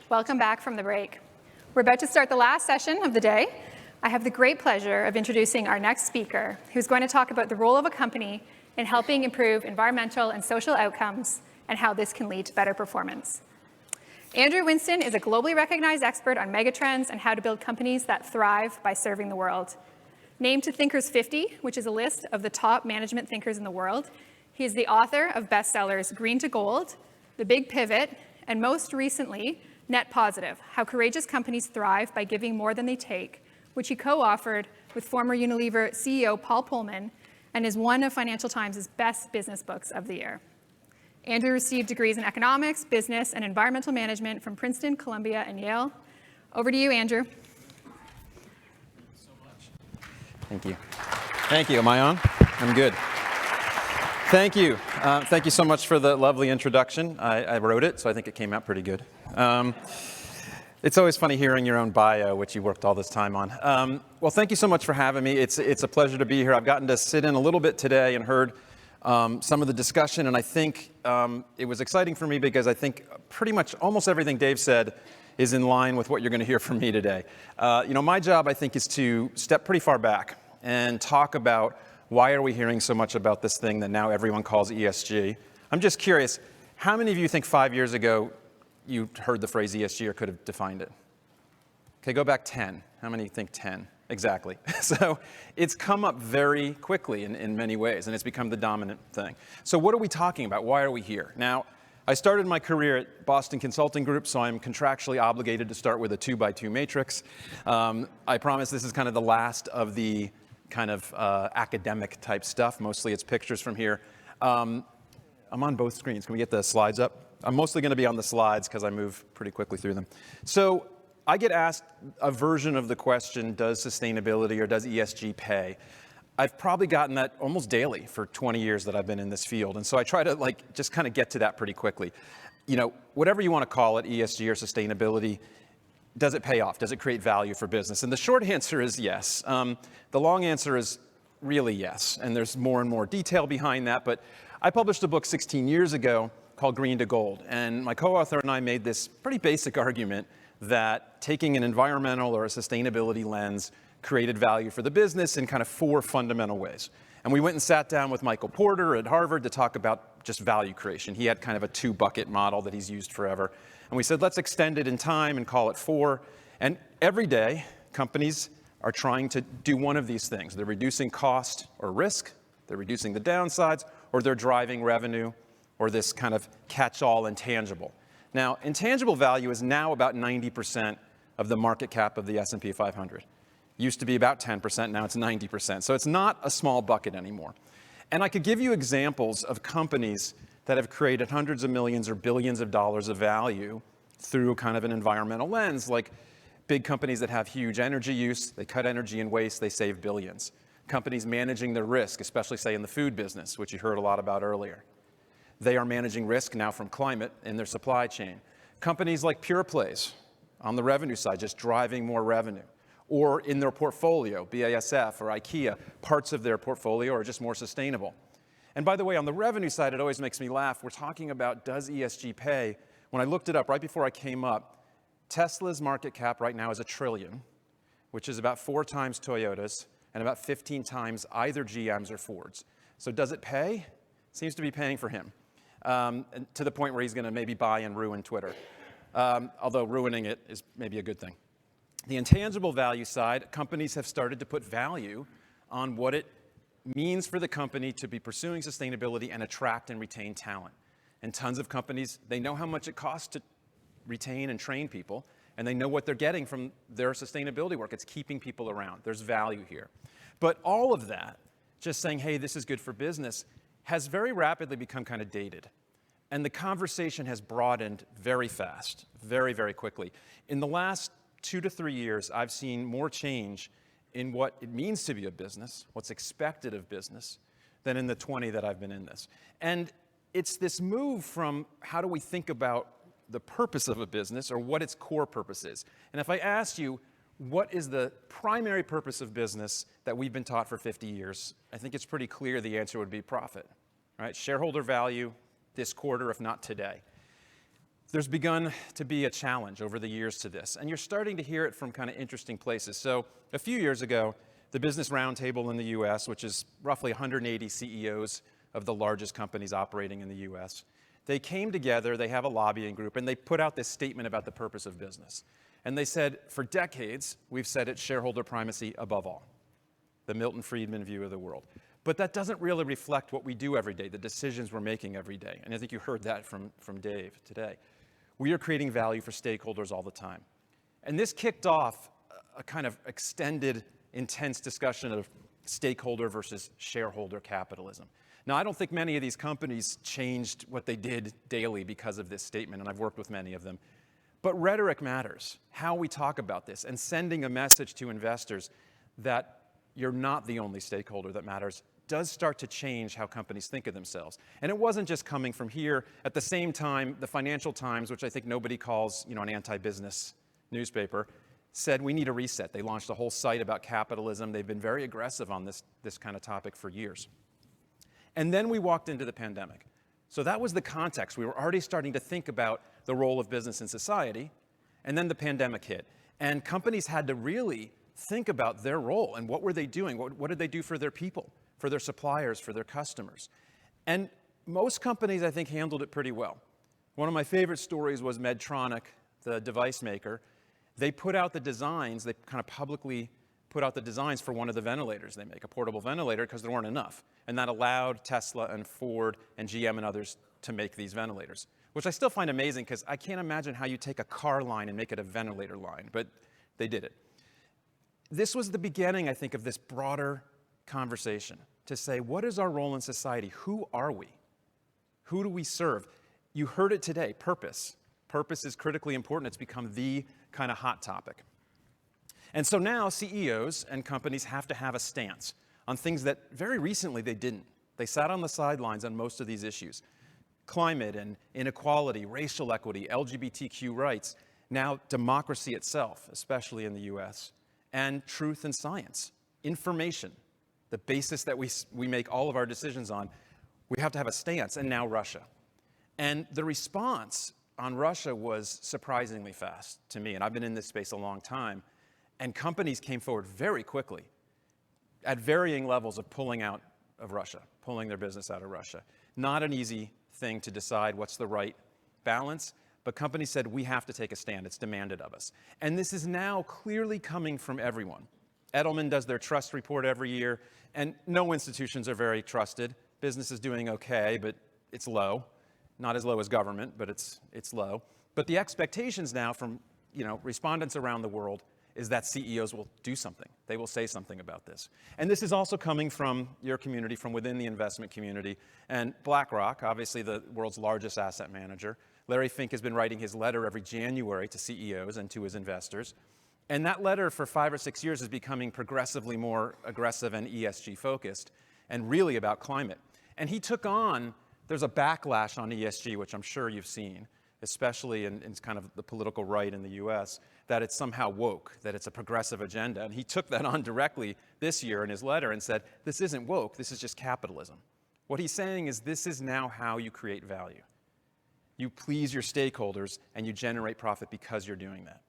Welcome back from the break. We're about to start the last session of the day. I have the great pleasure of introducing our next speaker, who's going to talk about the role of a company in helping improve environmental and social outcomes and how this can lead to better performance. Andrew Winston is a globally recognized expert on megatrends and how to build companies that thrive by serving the world. Named to Thinkers 50, which is a list of the top management thinkers in the world, he is the author of bestsellers Green to Gold, The Big Pivot, and most recently, Net Positive, How Courageous Companies Thrive by Giving More Than They Take, which he co-authored with former Unilever CEO Paul Pullman and is one of Financial Times' best business books of the year. Andrew received degrees in economics, business, and environmental management from Princeton, Columbia, and Yale. Over to you, Andrew. Thank you. Thank you. Am I on? I'm good. Thank you. Thank you so much for the lovely introduction. I wrote it, so I think it came out pretty good. It's always funny hearing your own bio, which you worked all this time on. Well, thank you so much for having me. It's a pleasure to be here. I've gotten to sit in a little bit today and heard some of the discussion, and I think it was exciting for me because I think pretty much almost everything Dave said is in line with what you're going to hear from me today. My job, I think, is to step pretty far back and talk about why are we hearing so much about this thing that now everyone calls ESG. I'm just curious, how many of you think 5 years ago you heard the phrase ESG or could have defined it? Okay, go back 10. How many think 10? Exactly. So it's come up very quickly in many ways, and it's become the dominant thing. So what are we talking about? Why are we here? Now, I started my career at Boston Consulting Group, so I'm contractually obligated to start with a 2x2 matrix. I promise this is kind of the last of the kind of academic type stuff. Mostly it's pictures from here. I'm on both screens. Can we get the slides up? I'm mostly going to be on the slides because I move pretty quickly through them. So I get asked a version of the question, does sustainability or does ESG pay? I've probably gotten that almost daily for 20 years that I've been in this field. And so I try to just kind of get to that pretty quickly. Whatever you want to call it, ESG or sustainability, does it pay off? Does it create value for business? And the short answer is yes. The long answer is really yes. And there's more and more detail behind that. But I published a book 16 years ago called Green to Gold. And my co-author and I made this pretty basic argument that taking an environmental or a sustainability lens created value for the business in kind of 4 fundamental ways. And we went and sat down with Michael Porter at Harvard to talk about just value creation. He had kind of a 2-bucket model that he's used forever. And we said, let's extend it in time and call it 4. And every day, companies are trying to do one of these things. They're reducing cost or risk, they're reducing the downsides, or they're driving revenue, or this kind of catch-all intangible. Now, intangible value is now about 90% of the market cap of the S&P 500. Used to be about 10%, now it's 90%. So it's not a small bucket anymore. And I could give you examples of companies that have created hundreds of millions or billions of dollars of value through kind of an environmental lens, like big companies that have huge energy use, they cut energy and waste, they save billions. Companies managing their risk, especially say in the food business, which you heard a lot about earlier. They are managing risk now from climate in their supply chain. Companies like Pure Plays on the revenue side, just driving more revenue. Or in their portfolio, BASF or IKEA, parts of their portfolio are just more sustainable. And by the way, on the revenue side, it always makes me laugh. We're talking about does ESG pay? When I looked it up right before I came up, Tesla's market cap right now is $1 trillion, which is about 4 times Toyota's and about 15 times either GM's or Ford's. So does it pay? Seems to be paying for him, and to the point where he's going to maybe buy and ruin Twitter, although ruining it is maybe a good thing. The intangible value side, companies have started to put value on what it means for the company to be pursuing sustainability and attract and retain talent. And tons of companies, they know how much it costs to retain and train people, and they know what they're getting from their sustainability work. It's keeping people around. There's value here. But all of that, just saying, hey, this is good for business, has very rapidly become kind of dated. And the conversation has broadened very fast, very, very quickly. In the last 2 to 3 years, I've seen more change in what it means to be a business, what's expected of business, than in the 20 that I've been in this. And it's this move from how do we think about the purpose of a business or what its core purpose is. And if I asked you, what is the primary purpose of business that we've been taught for 50 years, I think it's pretty clear the answer would be profit, right? Shareholder value this quarter, if not today. there's begun to be a challenge over the years to this, and you're starting to hear it from kind of interesting places. So a few years ago, the Business Roundtable in the US, which is roughly 180 CEOs of the largest companies operating in the US, they came together, they have a lobbying group, and they put out this statement about the purpose of business. And they said, for decades, we've said it's shareholder primacy above all, the Milton Friedman view of the world. But that doesn't really reflect what we do every day, the decisions we're making every day. And I think you heard that from Dave today. We are creating value for stakeholders all the time. And this kicked off a kind of extended, intense discussion of stakeholder versus shareholder capitalism. Now, I don't think many of these companies changed what they did daily because of this statement, and I've worked with many of them. But rhetoric matters, how we talk about this, and sending a message to investors that you're not the only stakeholder that matters does start to change how companies think of themselves. And it wasn't just coming from here. At the same time, the Financial Times, which I think nobody calls an anti-business newspaper, said we need a reset. They launched a whole site about capitalism. They've been very aggressive on this kind of topic for years. And then we walked into the pandemic. So that was the context. We were already starting to think about the role of business in society, and then the pandemic hit. And companies had to really think about their role and what were they doing? What did they do for their people, for their suppliers, for their customers? And most companies, I think, handled it pretty well. One of my favorite stories was Medtronic, the device maker. They put out the designs, they kind of publicly put out the designs for one of the ventilators they make, a portable ventilator, because there weren't enough. And that allowed Tesla and Ford and GM and others to make these ventilators, which I still find amazing because I can't imagine how you take a car line and make it a ventilator line, but they did it. This was the beginning, I think, of this broader conversation to say, what is our role in society? Who are we? Who do we serve? You heard it today, purpose. Purpose is critically important. It's become the kind of hot topic. And so now CEOs and companies have to have a stance on things that very recently they didn't. They sat on the sidelines on most of these issues. Climate and inequality, racial equity, LGBTQ rights, now democracy itself, especially in the US, and truth and science, information, the basis that we make all of our decisions on. We have to have a stance, and now Russia. And the response on Russia was surprisingly fast to me, and I've been in this space a long time. And companies came forward very quickly at varying levels of pulling out of Russia, pulling their business out of Russia. Not an easy thing to decide what's the right balance, but companies said, we have to take a stand. It's demanded of us. And this is now clearly coming from everyone. Edelman does their trust report every year, and no institutions are very trusted. Business is doing okay, but it's low. Not as low as government, but it's low. But the expectations now from respondents around the world is that CEOs will do something. They will say something about this. And this is also coming from your community, from within the investment community. And BlackRock, obviously the world's largest asset manager, Larry Fink has been writing his letter every January to CEOs and to his investors. And that letter for 5 or 6 years is becoming progressively more aggressive and ESG focused and really about climate. And he took on, there's a backlash on ESG, which I'm sure you've seen, especially in kind of the political right in the US, that it's somehow woke, that it's a progressive agenda. And he took that on directly this year in his letter and said, this isn't woke, this is just capitalism. What he's saying is this is now how you create value. You please your stakeholders and you generate profit because you're doing that.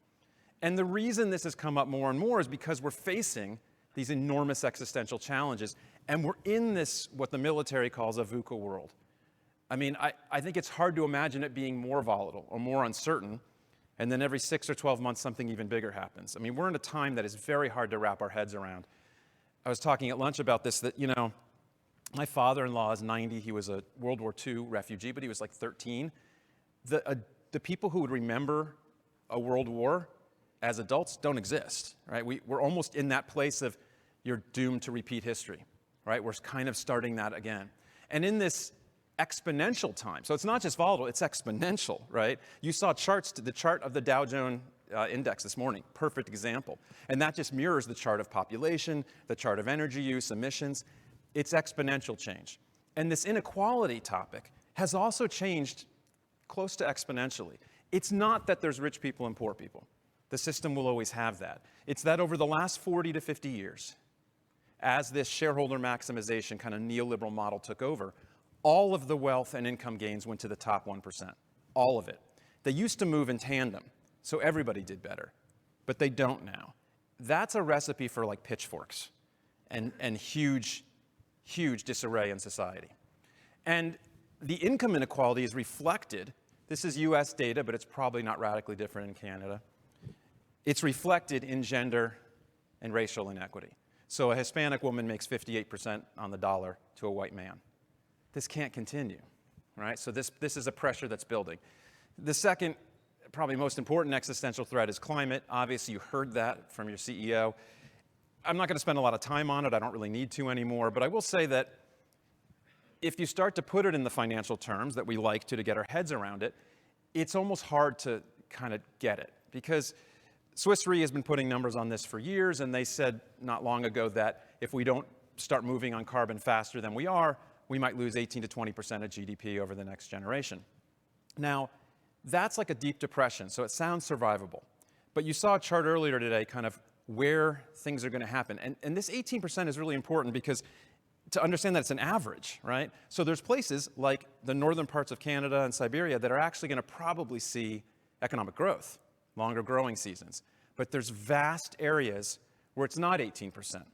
And the reason this has come up more and more is because we're facing these enormous existential challenges, and we're in this, what the military calls a VUCA world. I mean, I think it's hard to imagine it being more volatile or more uncertain, and then every 6 or 12 months, something even bigger happens. I mean, we're in a time that is very hard to wrap our heads around. I was talking at lunch about this, that, my father-in-law is 90. He was a World War II refugee, but he was like 13. The people who would remember a world war as adults don't exist, right? We're almost in that place of you're doomed to repeat history, right? We're kind of starting that again. And in this exponential time. So it's not just volatile, it's exponential, right? You saw charts, the chart of the Dow Jones index this morning, perfect example. And that just mirrors the chart of population, the chart of energy use, emissions. It's exponential change. And this inequality topic has also changed close to exponentially. It's not that there's rich people and poor people. The system will always have that. It's that over the last 40 to 50 years, as this shareholder maximization kind of neoliberal model took over, all of the wealth and income gains went to the top 1%. All of it. They used to move in tandem, so everybody did better, but they don't now. That's a recipe for like pitchforks and huge, huge disarray in society. And the income inequality is reflected. This is US data, but it's probably not radically different in Canada. It's reflected in gender and racial inequity. So a Hispanic woman makes 58% on the dollar to a white man. This can't continue, right? So this is a pressure that's building. The second, probably most important existential threat is climate. Obviously, you heard that from your CEO. I'm not going to spend a lot of time on it. I don't really need to anymore. But I will say that if you start to put it in the financial terms that we like to get our heads around it, it's almost hard to kind of get it. Because Swiss Re has been putting numbers on this for years, and they said not long ago that if we don't start moving on carbon faster than we are, we might lose 18 to 20% of GDP over the next generation. Now, that's like a deep depression, so it sounds survivable. But you saw a chart earlier today kind of where things are going to happen. And this 18% is really important because to understand that it's an average, right? So there's places like the northern parts of Canada and Siberia that are actually going to probably see economic growth, longer growing seasons. But there's vast areas where it's not 18%.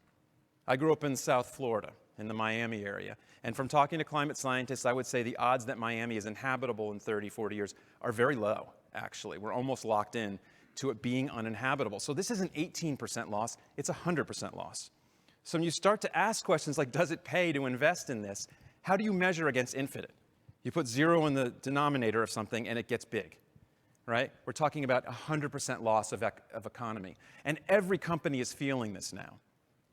I grew up in South Florida, in the Miami area. And from talking to climate scientists, I would say the odds that Miami is inhabitable in 30, 40 years are very low, actually. We're almost locked in to it being uninhabitable. So this isn't 18% loss, it's 100% loss. So when you start to ask questions like, does it pay to invest in this? How do you measure against infinite? You put 0 in the denominator of something and it gets big, right? We're talking about 100% loss of economy. And every company is feeling this now.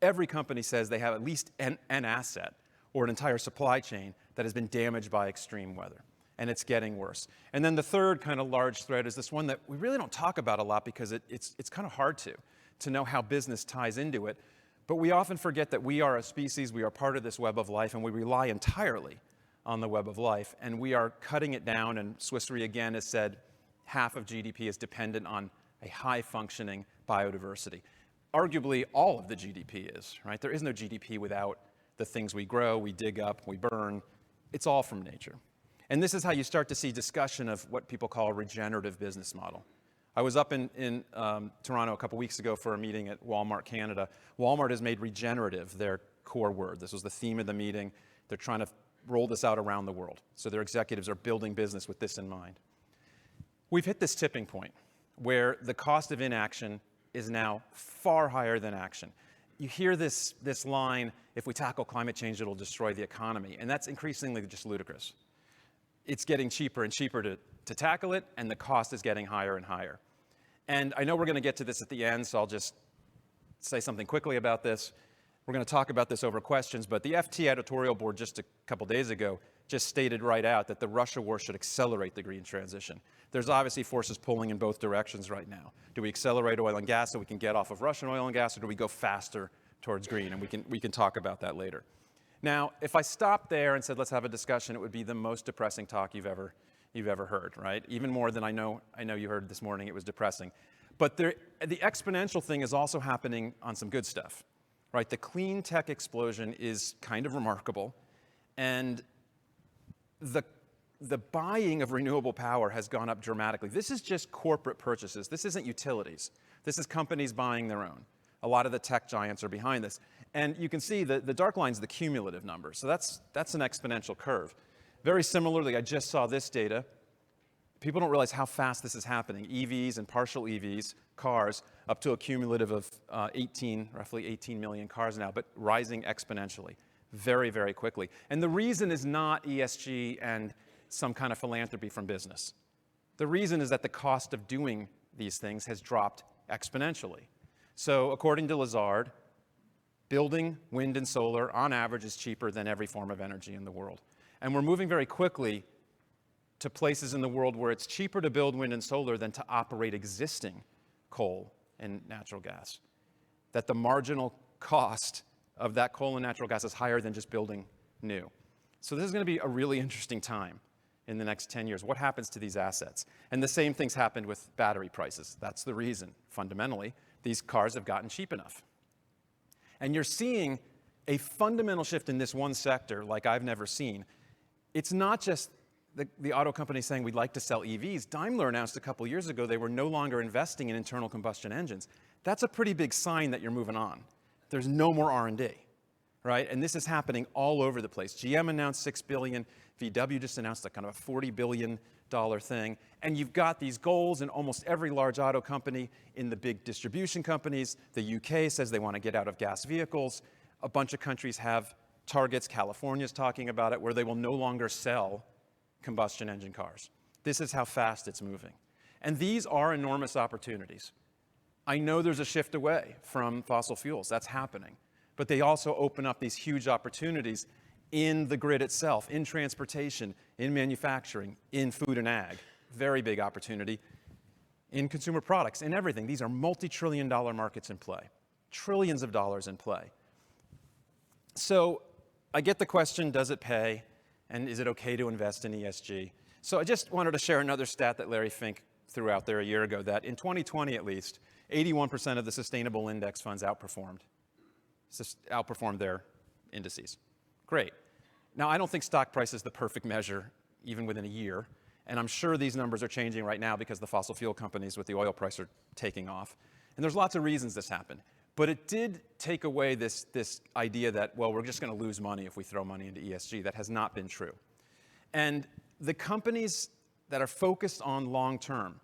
Every company says they have at least an asset or an entire supply chain that has been damaged by extreme weather. And it's getting worse. And then the third kind of large threat is this one that we really don't talk about a lot because it's kind of hard to know how business ties into it. But we often forget that we are a species, we are part of this web of life, and we rely entirely on the web of life. And we are cutting it down, and Swiss Re again has said half of GDP is dependent on a high-functioning biodiversity. Arguably, all of the GDP is, right? There is no GDP without the things we grow, we dig up, we burn. It's all from nature. And this is how you start to see discussion of what people call a regenerative business model. I was up in Toronto a couple weeks ago for a meeting at Walmart Canada. Walmart has made regenerative their core word. This was the theme of the meeting. They're trying to roll this out around the world. So their executives are building business with this in mind. We've hit this tipping point where the cost of inaction is now far higher than action. You hear this line, if we tackle climate change, it'll destroy the economy. And that's increasingly just ludicrous. It's getting cheaper and cheaper to tackle it, and the cost is getting higher and higher. And I know we're going to get to this at the end, so I'll just say something quickly about this. We're going to talk about this over questions, but the FT editorial board just a couple days ago just stated right out that the Russia war should accelerate the green transition. There's obviously forces pulling in both directions right now. Do we accelerate oil and gas so we can get off of Russian oil and gas, or do we go faster towards green? And we can talk about that later. Now, if I stopped there and said, let's have a discussion, it would be the most depressing talk you've ever heard, right? Even more than I know you heard this morning, it was depressing. But the exponential thing is also happening on some good stuff, right? The clean tech explosion is kind of remarkable. And the buying of renewable power has gone up dramatically. This is just corporate purchases. This isn't utilities. This is companies buying their own. A lot of the tech giants are behind this. And you can see the dark line is the cumulative number. So that's an exponential curve. Very similarly, I just saw this data. People don't realize how fast this is happening. EVs and partial EVs, cars, up to a cumulative of roughly 18 million cars now, but rising exponentially, very, very quickly. And the reason is not ESG and some kind of philanthropy from business. The reason is that the cost of doing these things has dropped exponentially. So according to Lazard, building wind and solar on average is cheaper than every form of energy in the world. And we're moving very quickly to places in the world where it's cheaper to build wind and solar than to operate existing coal and natural gas. That the marginal cost of that coal and natural gas is higher than just building new. So this is going to be a really interesting time in the next 10 years. What happens to these assets? And the same thing's happened with battery prices. That's the reason, fundamentally, these cars have gotten cheap enough. And you're seeing a fundamental shift in this one sector like I've never seen. It's not just the auto company saying we'd like to sell EVs. Daimler announced a couple years ago they were no longer investing in internal combustion engines. That's a pretty big sign that you're moving on. There's no more R&D, right? And this is happening all over the place. GM announced $6 billion. VW just announced a kind of a $40 billion thing. And you've got these goals in almost every large auto company, in the big distribution companies. The UK says they want to get out of gas vehicles. A bunch of countries have targets. California's talking about it, where they will no longer sell combustion engine cars. This is how fast it's moving. And these are enormous opportunities. I know there's a shift away from fossil fuels. That's happening. But they also open up these huge opportunities in the grid itself, in transportation, in manufacturing, in food and ag. Very big opportunity. In consumer products, in everything. These are multi-trillion-dollar markets in play. Trillions of dollars in play. So I get the question, does it pay? And is it okay to invest in ESG? So I just wanted to share another stat that Larry Fink threw out there a year ago, that in 2020 at least, 81% of the sustainable index funds outperformed their indices. Great. Now, I don't think stock price is the perfect measure, even within a year. And I'm sure these numbers are changing right now because the fossil fuel companies with the oil price are taking off. And there's lots of reasons this happened. But it did take away this idea that, well, we're just going to lose money if we throw money into ESG. That has not been true. And the companies that are focused on long term,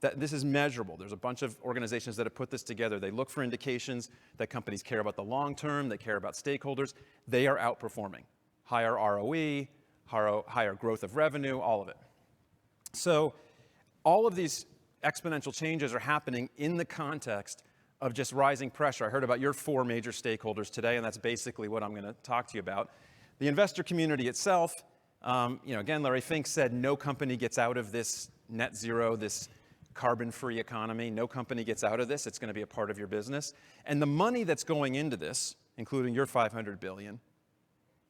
that this is measurable. There's a bunch of organizations that have put this together. They look for indications that companies care about the long term, they care about stakeholders. They are outperforming. Higher ROE, higher growth of revenue, all of it. So all of these exponential changes are happening in the context of just rising pressure. I heard about your 4 major stakeholders today, and that's basically what I'm going to talk to you about. The investor community itself, again, Larry Fink said no company gets out of this net zero, this carbon-free economy. No company gets out of this. It's going to be a part of your business. And the money that's going into this, including your $500 billion,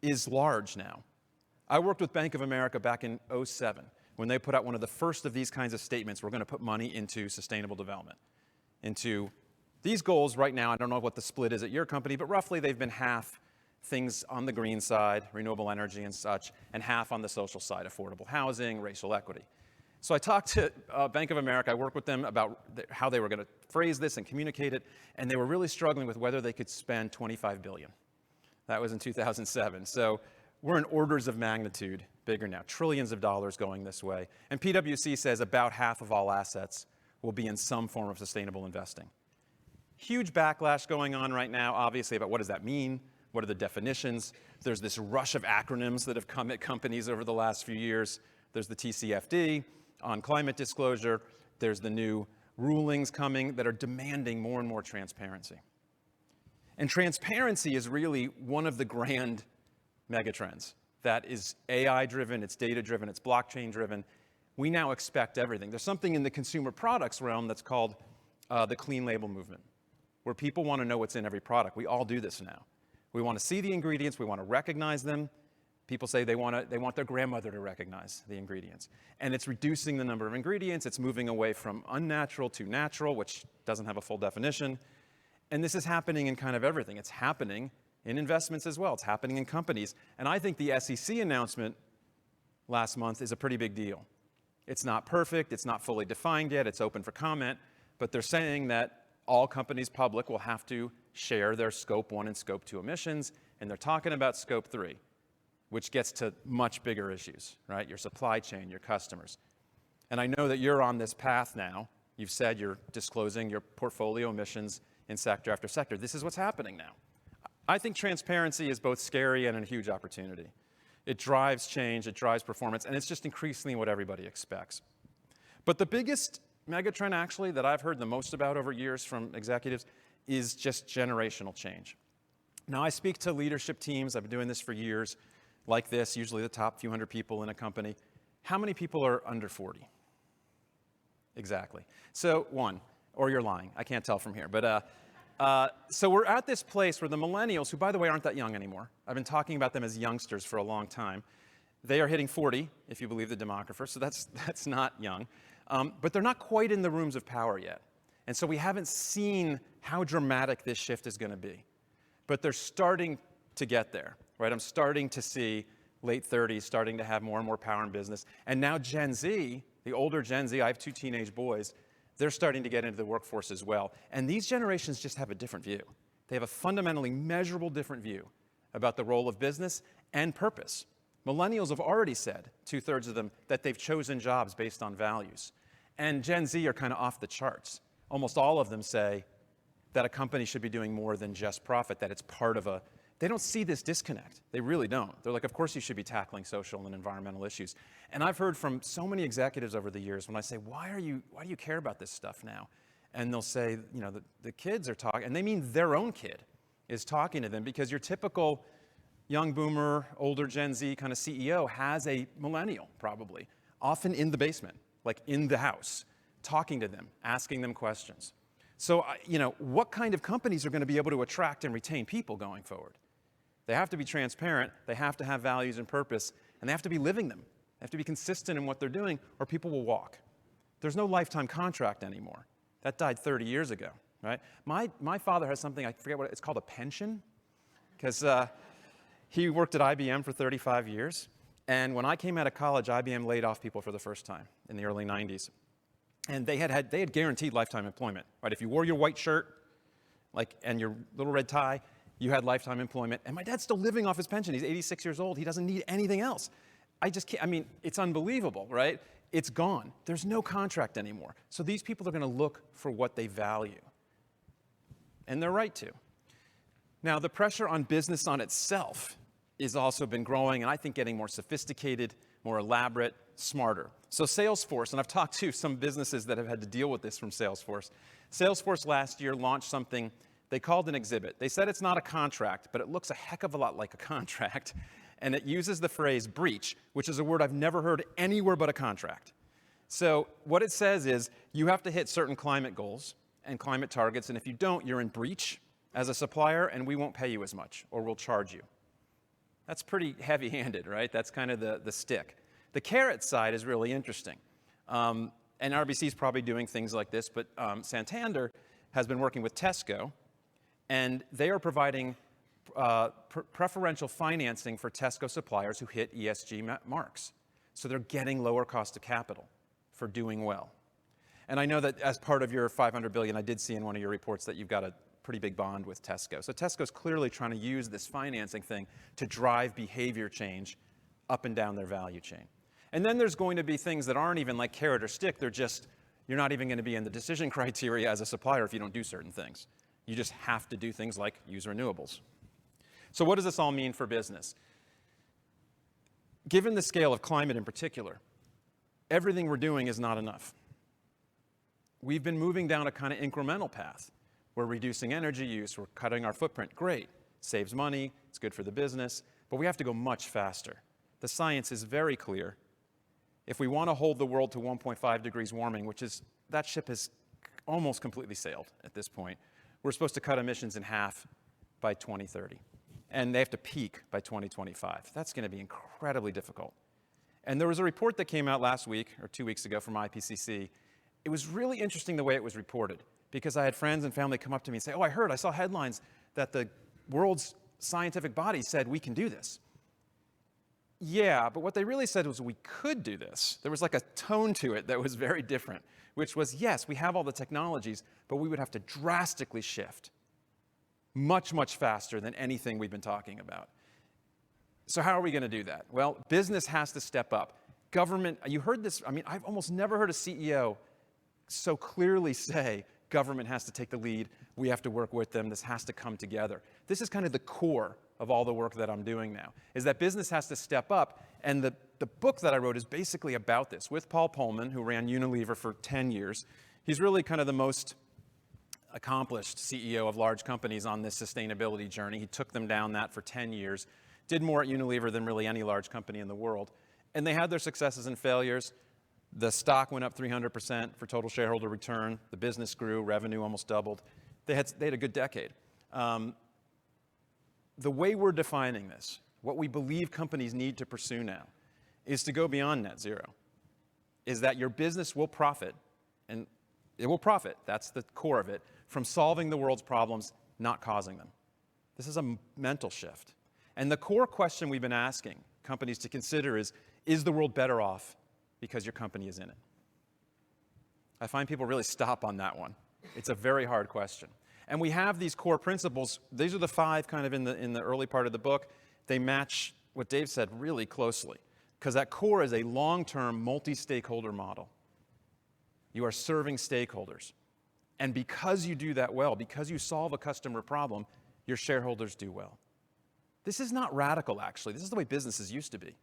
is large now. I worked with Bank of America back in 2007 when they put out one of the first of these kinds of statements. We're going to put money into sustainable development, into these goals right now. I don't know what the split is at your company, but roughly they've been half things on the green side, renewable energy and such, and half on the social side, affordable housing, racial equity. So I talked to Bank of America. I worked with them about how they were going to phrase this and communicate it, and they were really struggling with whether they could spend $25 billion. That was in 2007. So we're in orders of magnitude bigger now, trillions of dollars going this way. And PwC says about half of all assets will be in some form of sustainable investing. Huge backlash going on right now, obviously, about what does that mean? What are the definitions? There's this rush of acronyms that have come at companies over the last few years. There's the TCFD on climate disclosure. There's the new rulings coming that are demanding more and more transparency. And transparency is really one of the grand megatrends that is AI-driven, it's data-driven, it's blockchain-driven. We now expect everything. There's something in the consumer products realm that's called the clean label movement, where people want to know what's in every product. We all do this now. We want to see the ingredients, we want to recognize them. People say they want their grandmother to recognize the ingredients. And it's reducing the number of ingredients. It's moving away from unnatural to natural, which doesn't have a full definition. And this is happening in kind of everything. It's happening in investments as well. It's happening in companies. And I think the SEC announcement last month is a pretty big deal. It's not perfect. It's not fully defined yet. It's open for comment. But they're saying that all companies public will have to share their Scope 1 and Scope 2 emissions. And they're talking about Scope 3, which gets to much bigger issues, right? Your supply chain, your customers. And I know that you're on this path now. You've said you're disclosing your portfolio emissions in sector after sector. This is what's happening now. I think transparency is both scary and a huge opportunity. It drives change, it drives performance, and it's just increasingly what everybody expects. But the biggest megatrend actually that I've heard the most about over years from executives is just generational change. Now, I speak to leadership teams. I've been doing this for years, like this, usually the top few hundred people in a company. How many people are under 40? Exactly. So, one, or you're lying. I can't tell from here. But so we're at this place where the millennials, who, by the way, aren't that young anymore. I've been talking about them as youngsters for a long time. They are hitting 40, if you believe the demographer, so that's not young. But they're not quite in the rooms of power yet. And so we haven't seen how dramatic this shift is going to be. But they're starting to get there, right? I'm starting to see late 30s, starting to have more and more power in business. And now Gen Z, the older Gen Z, I have 2 teenage boys, they're starting to get into the workforce as well. And these generations just have a different view. They have a fundamentally measurable different view about the role of business and purpose. Millennials have already said, 2/3 of them, that they've chosen jobs based on values. And Gen Z are kind of off the charts. Almost all of them say that a company should be doing more than just profit, that it's part of a, they don't see this disconnect. They really don't. They're like, of course you should be tackling social and environmental issues. And I've heard from so many executives over the years when I say, why do you care about this stuff now? And they'll say, you know, the kids are talking, and they mean their own kid is talking to them, because your typical young boomer, older Gen Z kind of CEO has a millennial, probably, often in the basement, like in the house, talking to them, asking them questions. So, you know, what kind of companies are going to be able to attract and retain people going forward? They have to be transparent, they have to have values and purpose, and they have to be living them. They have to be consistent in what they're doing, or people will walk. There's no lifetime contract anymore. That died 30 years ago, right? My father has something, I forget what it's called, a pension, because he worked at IBM for 35 years. And when I came out of college, IBM laid off people for the first time in the early 90s. And they had guaranteed lifetime employment, right? If you wore your white shirt, and your little red tie, you had lifetime employment. And my dad's still living off his pension. He's 86 years old. He doesn't need anything else. I just can't, I mean, it's unbelievable, right? It's gone. There's no contract anymore. So these people are going to look for what they value. And they're right to. Now, the pressure on business on itself has also been growing, and I think getting more sophisticated, more elaborate, smarter. So Salesforce, and I've talked to some businesses that have had to deal with this from Salesforce. Salesforce last year launched something they called an exhibit. They said it's not a contract, but it looks a heck of a lot like a contract. And it uses the phrase breach, which is a word I've never heard anywhere but a contract. So what it says is you have to hit certain climate goals and climate targets, and if you don't, you're in breach as a supplier, and we won't pay you as much, or we'll charge you. That's pretty heavy-handed, right? That's kind of the stick. The carrot side is really interesting. And RBC is probably doing things like this, but Santander has been working with Tesco, and they are providing preferential financing for Tesco suppliers who hit ESG marks. So they're getting lower cost of capital for doing well. And I know that as part of your $500 billion, I did see in one of your reports that you've got a pretty big bond with Tesco. So Tesco's clearly trying to use this financing thing to drive behavior change up and down their value chain. And then there's going to be things that aren't even like carrot or stick. They're just, you're not even going to be in the decision criteria as a supplier if you don't do certain things. You just have to do things like use renewables. So what does this all mean for business? Given the scale of climate in particular, everything we're doing is not enough. We've been moving down a kind of incremental path. We're reducing energy use, we're cutting our footprint. Great, saves money, it's good for the business, but we have to go much faster. The science is very clear. If we want to hold the world to 1.5 degrees warming, which is, that ship has almost completely sailed at this point, we're supposed to cut emissions in half by 2030. And they have to peak by 2025. That's going to be incredibly difficult. And there was a report that came out last week, or 2 weeks ago, from IPCC. It was really interesting the way it was reported, because I had friends and family come up to me and say, oh, I saw headlines that the world's scientific body said we can do this. Yeah, but what they really said was we could do this. There was like a tone to it that was very different, which was, yes, we have all the technologies, but we would have to drastically shift much, much faster than anything we've been talking about. So how are we going to do that? Well, business has to step up. Government, you heard this, I mean, I've almost never heard a CEO so clearly say, government has to take the lead, we have to work with them, this has to come together. This is kind of the core of all the work that I'm doing now, is that business has to step up, and the book that I wrote is basically about this, with Paul Pullman, who ran Unilever for 10 years. He's really kind of the most accomplished CEO of large companies on this sustainability journey. He took them down that for 10 years, did more at Unilever than really any large company in the world. And they had their successes and failures. The stock went up 300% for total shareholder return. The business grew, revenue almost doubled. They had a good decade. The way we're defining this, what we believe companies need to pursue now, is to go beyond net zero, is that your business will profit, and it will profit, that's the core of it, from solving the world's problems, not causing them. This is a mental shift. And the core question we've been asking companies to consider is the world better off because your company is in it? I find people really stop on that one. It's a very hard question. And we have these core principles. These are the 5 kind of in the early part of the book. They match what Dave said really closely, because at core is a long-term multi-stakeholder model. You are serving stakeholders. And because you do that well, because you solve a customer problem, your shareholders do well. This is not radical, actually. This is the way businesses used to be.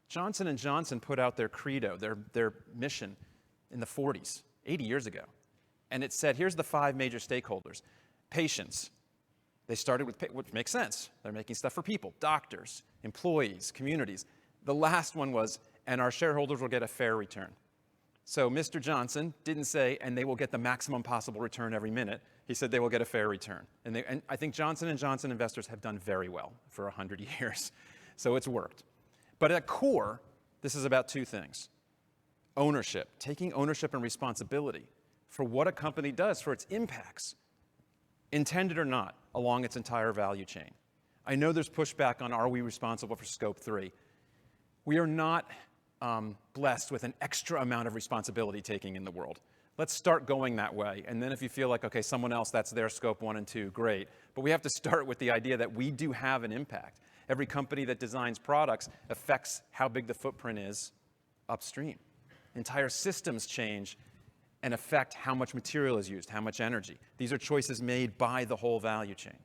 Johnson & Johnson put out their credo, their mission in the 40s, 80 years ago. And it said, here's the 5 major stakeholders. Patients. They started with, which makes sense. They're making stuff for people, doctors, employees, communities. The last one was, and our shareholders will get a fair return. So Mr. Johnson didn't say, and they will get the maximum possible return every minute. He said they will get a fair return. And I think Johnson & Johnson investors have done very well for 100 years. So it's worked. But at core, this is about 2 things. Ownership, taking ownership and responsibility for what a company does, for its impacts, intended or not, along its entire value chain. I know there's pushback on, are we responsible for scope 3? We are not blessed with an extra amount of responsibility taking in the world. Let's start going that way. And then if you feel like, okay, someone else, that's their scope 1 and 2, great. But we have to start with the idea that we do have an impact. Every company that designs products affects how big the footprint is upstream. Entire systems change and affect how much material is used, how much energy. These are choices made by the whole value chain.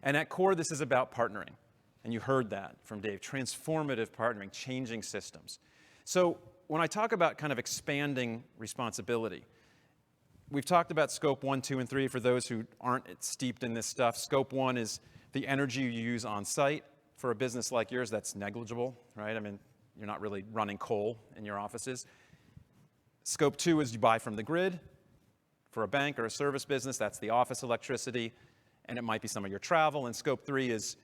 And at core, this is about partnering. And you heard that from Dave, transformative partnering, changing systems. So when I talk about kind of expanding responsibility, we've talked about scope 1, 2, and 3 for those who aren't steeped in this stuff. Scope 1 is the energy you use on site. For a business like yours, that's negligible, right? I mean, you're not really running coal in your offices. Scope 2 is you buy from the grid. For a bank or a service business, that's the office electricity, and it might be some of your travel. And scope 3 is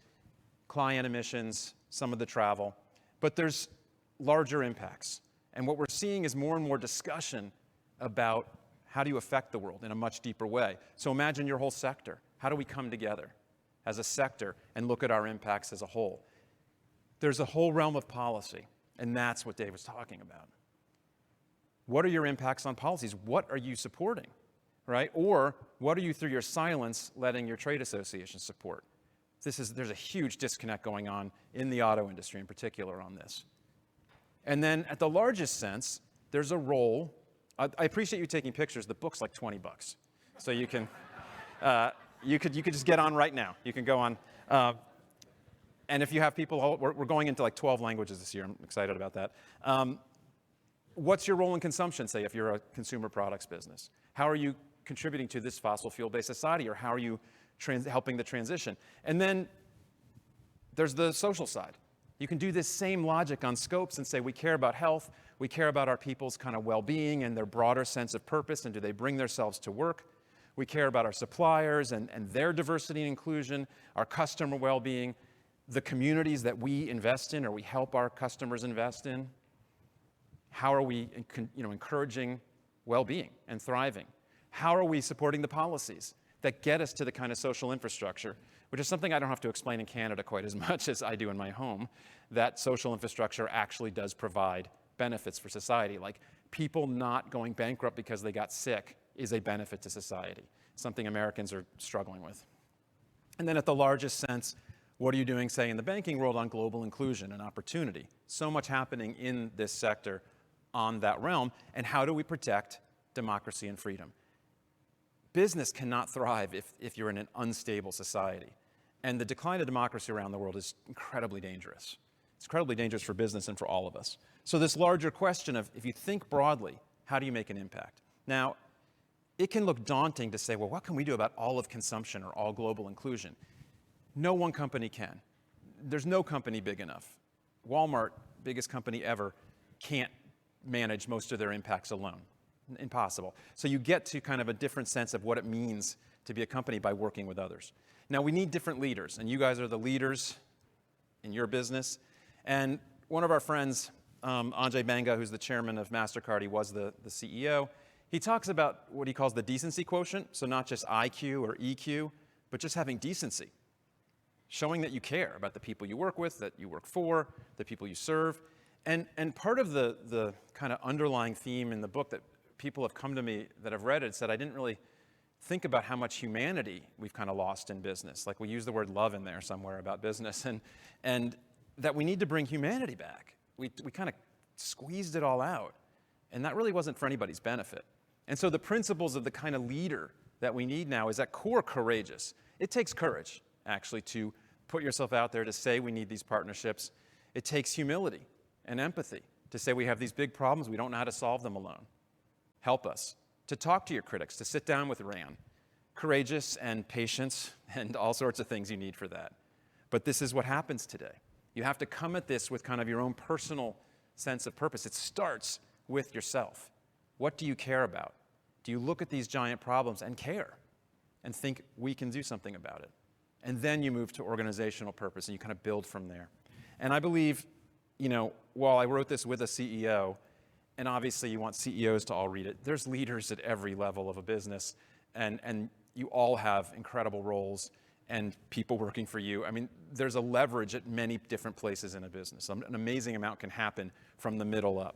client emissions, some of the travel. But there's larger impacts. And what we're seeing is more and more discussion about how do you affect the world in a much deeper way. So imagine your whole sector. How do we come together as a sector and look at our impacts as a whole? There's a whole realm of policy, and that's what Dave was talking about. What are your impacts on policies? What are you supporting, right? Or what are you, through your silence, letting your trade association support? There's a huge disconnect going on in the auto industry in particular on this. And then at the largest sense, there's a role. I appreciate you taking pictures. The book's like $20. So you can, you could just get on right now. You can go on. And if you have people, we're going into like 12 languages this year. I'm excited about that. What's your role in consumption, say, if you're a consumer products business? How are you contributing to this fossil fuel-based society, or how are you helping the transition? And then there's the social side. You can do this same logic on scopes and say, we care about health, we care about our people's kind of well-being and their broader sense of purpose, and do they bring themselves to work? We care about our suppliers and their diversity and inclusion, our customer well-being, the communities that we invest in or we help our customers invest in. How are we encouraging well-being and thriving? How are we supporting the policies that get us to the kind of social infrastructure, which is something I don't have to explain in Canada quite as much as I do in my home, that social infrastructure actually does provide benefits for society. Like people not going bankrupt because they got sick is a benefit to society, something Americans are struggling with. And then at the largest sense, what are you doing, say, in the banking world on global inclusion and opportunity? So much happening in this sector on that realm, and how do we protect democracy and freedom? Business cannot thrive if you're in an unstable society. And the decline of democracy around the world is incredibly dangerous. It's incredibly dangerous for business and for all of us. So this larger question of, if you think broadly, how do you make an impact? Now, it can look daunting to say, well, what can we do about all of consumption or all global inclusion? No one company can. There's no company big enough. Walmart, biggest company ever, can't manage most of their impacts alone. Impossible. So you get to kind of a different sense of what it means to be a company by working with others. Now, we need different leaders, and you guys are the leaders in your business. And one of our friends, Ajay Banga, who's the chairman of MasterCard, he was the CEO, he talks about what he calls the decency quotient, so not just IQ or EQ, but just having decency. showing that you care about the people you work with, that you work for, the people you serve. And part of the kind of underlying theme in the book that people have come to me that have read it said, I didn't really think about how much humanity we've kind of lost in business. Like we use the word love in there somewhere about business, and that we need to bring humanity back. We kind of squeezed it all out, and that really wasn't for anybody's benefit. And so the principles of the kind of leader that we need now is at core courageous. It takes courage, actually, to put yourself out there to say we need these partnerships. It takes humility and empathy to say we have these big problems, we don't know how to solve them alone. Help us. To talk to your critics, to sit down with Rand. Courageous and patience and all sorts of things you need for that. But this is what happens today. You have to come at this with kind of your own personal sense of purpose. It starts with yourself. What do you care about? Do you look at these giant problems and care and think we can do something about it? And then you move to organizational purpose and you kind of build from there. And I believe, while I wrote this with a CEO, and obviously you want CEOs to all read it, there's leaders at every level of a business, and you all have incredible roles and people working for you. I mean, there's a leverage at many different places in a business. An amazing amount can happen from the middle up.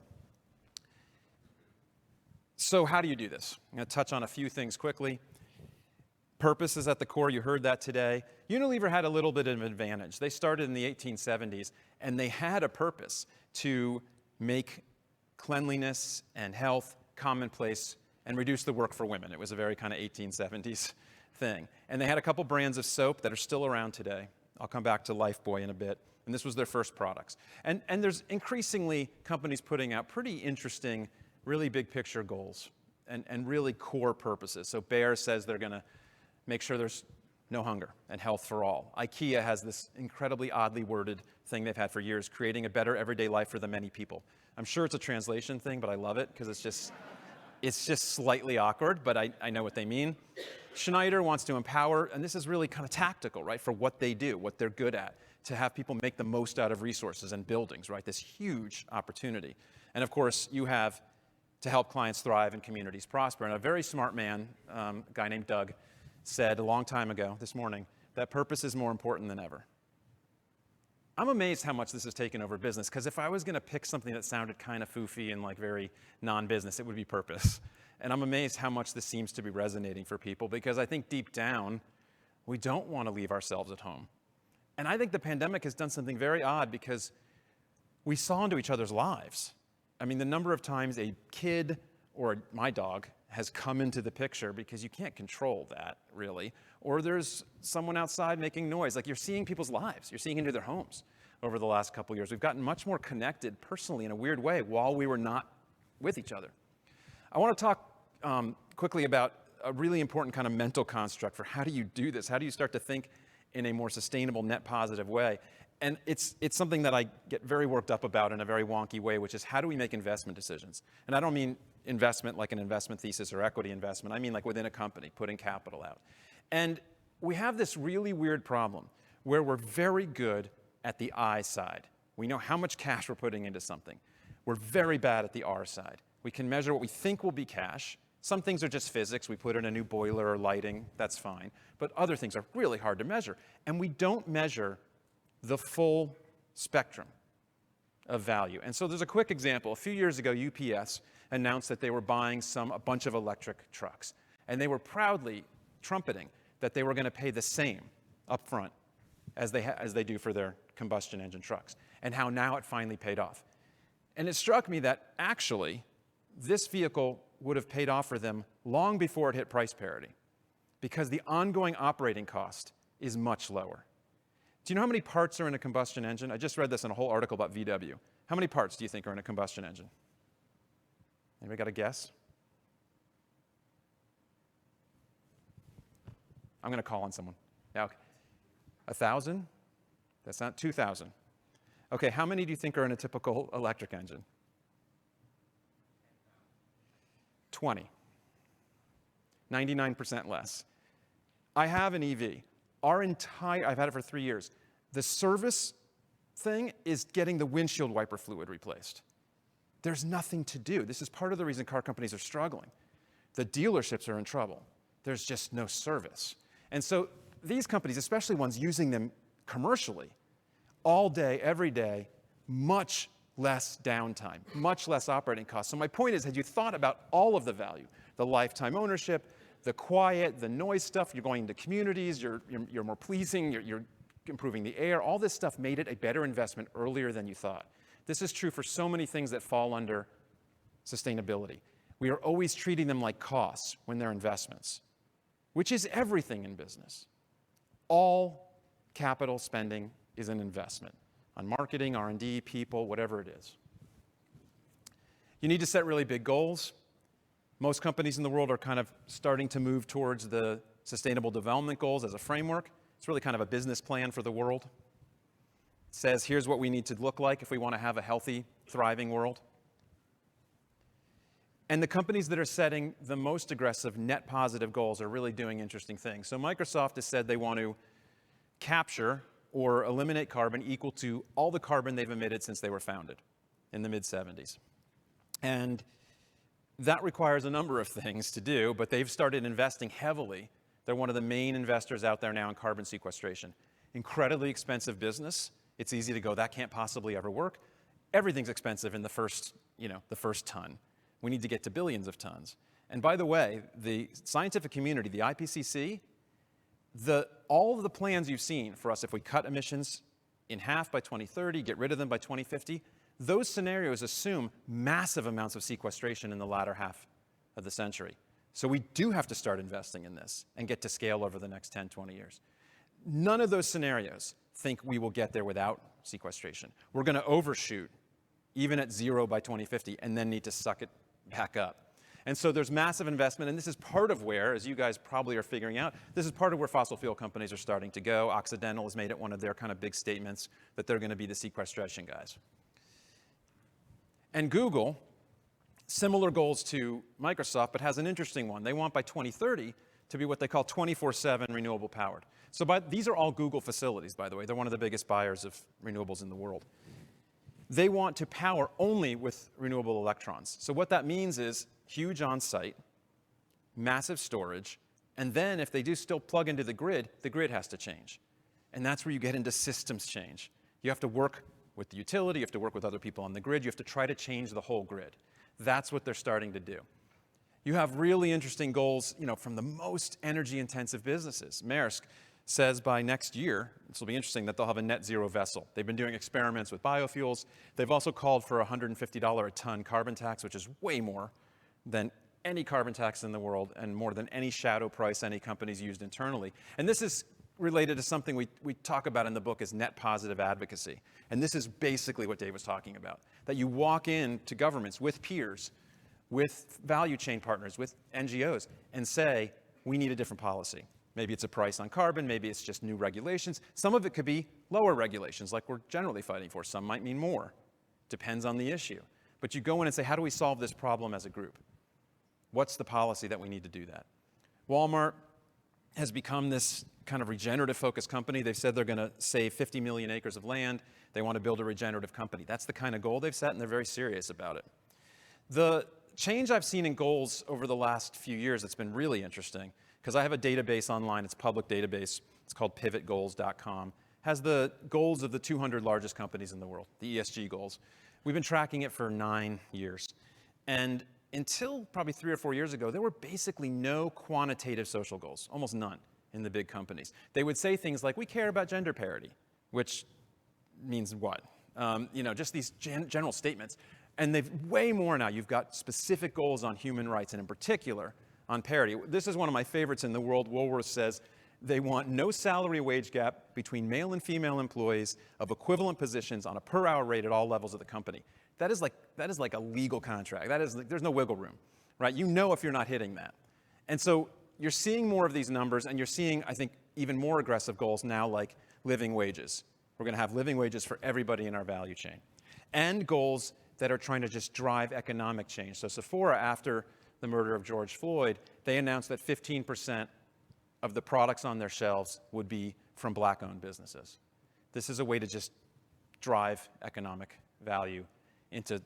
So how do you do this? I'm going to touch on a few things quickly. Purpose is at the core. You heard that today. Unilever had a little bit of an advantage. They started in the 1870s, and they had a purpose to make cleanliness and health commonplace and reduce the work for women. It was a very kind of 1870s thing. And they had a couple brands of soap that are still around today. I'll come back to Lifebuoy in a bit. And this was their first products. And there's increasingly companies putting out pretty interesting, really big picture goals and really core purposes. So Bayer says they're going to make sure there's no hunger and health for all. IKEA has this incredibly oddly worded thing they've had for years, creating a better everyday life for the many people. I'm sure it's a translation thing, but I love it because it's just slightly awkward, but I know what they mean. Schneider wants to empower, and this is really kind of tactical, right, for what they do, what they're good at, to have people make the most out of resources and buildings, right, this huge opportunity. And of course, you have to help clients thrive and communities prosper. And a very smart man, a guy named Doug, said a long time ago, this morning, that purpose is more important than ever. I'm amazed how much this has taken over business, because if I was going to pick something that sounded kind of foofy and like very non-business, it would be purpose. And I'm amazed how much this seems to be resonating for people, because I think deep down, we don't want to leave ourselves at home. And I think the pandemic has done something very odd, because we saw into each other's lives. I mean, the number of times a kid or my dog has come into the picture, because you can't control that, really. Or there's someone outside making noise. Like, you're seeing people's lives. You're seeing into their homes over the last couple of years. We've gotten much more connected personally in a weird way while we were not with each other. I want to talk quickly about a really important kind of mental construct for how do you do this? How do you start to think in a more sustainable, net positive way? And it's something that I get very worked up about in a very wonky way, which is how do we make investment decisions? And I don't mean investment like an investment thesis or equity investment. I mean like within a company, putting capital out. And we have this really weird problem where we're very good at the I side. We know how much cash we're putting into something. We're very bad at the R side. We can measure what we think will be cash. Some things are just physics. We put in a new boiler or lighting, that's fine. But other things are really hard to measure. And we don't measure the full spectrum of value. And so there's a quick example. A few years ago, UPS announced that they were buying a bunch of electric trucks. And they were proudly trumpeting that they were going to pay the same up front as they do for their combustion engine trucks, and how now it finally paid off. And it struck me that actually this vehicle would have paid off for them long before it hit price parity, because the ongoing operating cost is much lower. Do you know how many parts are in a combustion engine? I just read this in a whole article about VW. How many parts do you think are in a combustion engine? Anybody got a guess? I'm going to call on someone. Now, 1,000? That's not 2,000. Okay, how many do you think are in a typical electric engine? 20. 99% less. I have an EV. I've had it for 3 years. The service thing is getting the windshield wiper fluid replaced. There's nothing to do. This is part of the reason car companies are struggling. The dealerships are in trouble. There's just no service. And so these companies, especially ones using them commercially, all day, every day, much less downtime, much less operating costs. So my point is, had you thought about all of the value, the lifetime ownership, the quiet, the noise stuff, you're going into communities, you're more pleasing, you're improving the air, all this stuff made it a better investment earlier than you thought. This is true for so many things that fall under sustainability. We are always treating them like costs when they're investments, which is everything in business. All capital spending is an investment on marketing, R&D, people, whatever it is. You need to set really big goals. Most companies in the world are kind of starting to move towards the Sustainable Development Goals as a framework. It's really kind of a business plan for the world. It says, here's what we need to look like if we want to have a healthy, thriving world. And the companies that are setting the most aggressive net positive goals are really doing interesting things. So Microsoft has said they want to capture or eliminate carbon equal to all the carbon they've emitted since they were founded in the mid-70s. And that requires a number of things to do, but they've started investing heavily. They're one of the main investors out there now in carbon sequestration. Incredibly expensive business. It's easy to go, that can't possibly ever work. Everything's expensive in the first ton. We need to get to billions of tons. And by the way, the scientific community, the IPCC, all of the plans you've seen for us, if we cut emissions in half by 2030, get rid of them by 2050, those scenarios assume massive amounts of sequestration in the latter half of the century. So we do have to start investing in this and get to scale over the next 10, 20 years. None of those scenarios think we will get there without sequestration. We're going to overshoot, even at 0 by 2050, and then need to suck it back up. And so there's massive investment, and this is part of where, as you guys probably are figuring out, this is part of where fossil fuel companies are starting to go. Occidental has made it one of their kind of big statements that they're going to be the sequestration guys. And Google, similar goals to Microsoft, but has an interesting one. They want by 2030 to be what they call 24/7 renewable powered. So these are all Google facilities, by the way. They're one of the biggest buyers of renewables in the world. They want to power only with renewable electrons. So what that means is huge on-site, massive storage, and then if they do still plug into the grid has to change. And that's where you get into systems change. You have to work with the utility, you have to work with other people on the grid, you have to try to change the whole grid. That's what they're starting to do. You have really interesting goals, from the most energy-intensive businesses. Maersk says by next year, this will be interesting, that they'll have a net zero vessel. They've been doing experiments with biofuels. They've also called for a $150 a ton carbon tax, which is way more than any carbon tax in the world and more than any shadow price any company's used internally. And this is related to something we talk about in the book as net positive advocacy. And this is basically what Dave was talking about, that you walk into governments with peers, with value chain partners, with NGOs, and say, we need a different policy. Maybe it's a price on carbon, maybe it's just new regulations. Some of it could be lower regulations, like we're generally fighting for. Some might mean more. Depends on the issue. But you go in and say, how do we solve this problem as a group? What's the policy that we need to do that? Walmart has become this kind of regenerative-focused company. They've said they're going to save 50 million acres of land. They want to build a regenerative company. That's the kind of goal they've set, and they're very serious about it. The change I've seen in goals over the last few years that's been really interesting, because I have a database online, it's a public database, it's called pivotgoals.com, has the goals of the 200 largest companies in the world, the ESG goals. We've been tracking it for 9 years. And until probably 3 or 4 years ago, there were basically no quantitative social goals, almost none in the big companies. They would say things like, we care about gender parity, which means what? Just these general statements. And they've way more now. You've got specific goals on human rights, and in particular, on parity. This is one of my favorites in the world. Woolworth says they want no salary wage gap between male and female employees of equivalent positions on a per hour rate at all levels of the company. That is like a legal contract. There's no wiggle room, right? You know if you're not hitting that. And so you're seeing more of these numbers, and you're seeing, I think, even more aggressive goals now, like living wages. We're going to have living wages for everybody in our value chain. And goals that are trying to just drive economic change. So Sephora, after the murder of George Floyd, they announced that 15% of the products on their shelves would be from black-owned businesses. This is a way to just drive economic value into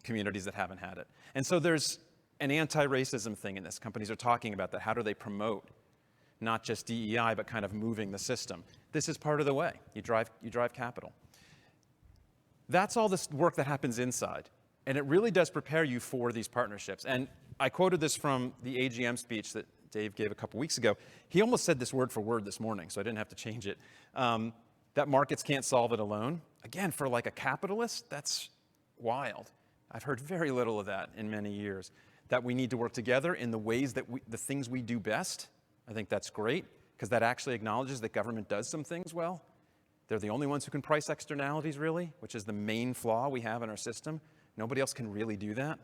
communities that haven't had it. And so there's an anti-racism thing in this. Companies are talking about that. How do they promote not just DEI, but kind of moving the system. This is part of the way. You drive capital. That's all this work that happens inside. And it really does prepare you for these partnerships. And I quoted this from the AGM speech that Dave gave a couple weeks ago. He almost said this word for word this morning, so I didn't have to change it. That markets can't solve it alone. Again, for like a capitalist, that's wild. I've heard very little of that in many years. That we need to work together in the ways that the things we do best. I think that's great, because that actually acknowledges that government does some things well. They're the only ones who can price externalities, really, which is the main flaw we have in our system. Nobody else can really do that.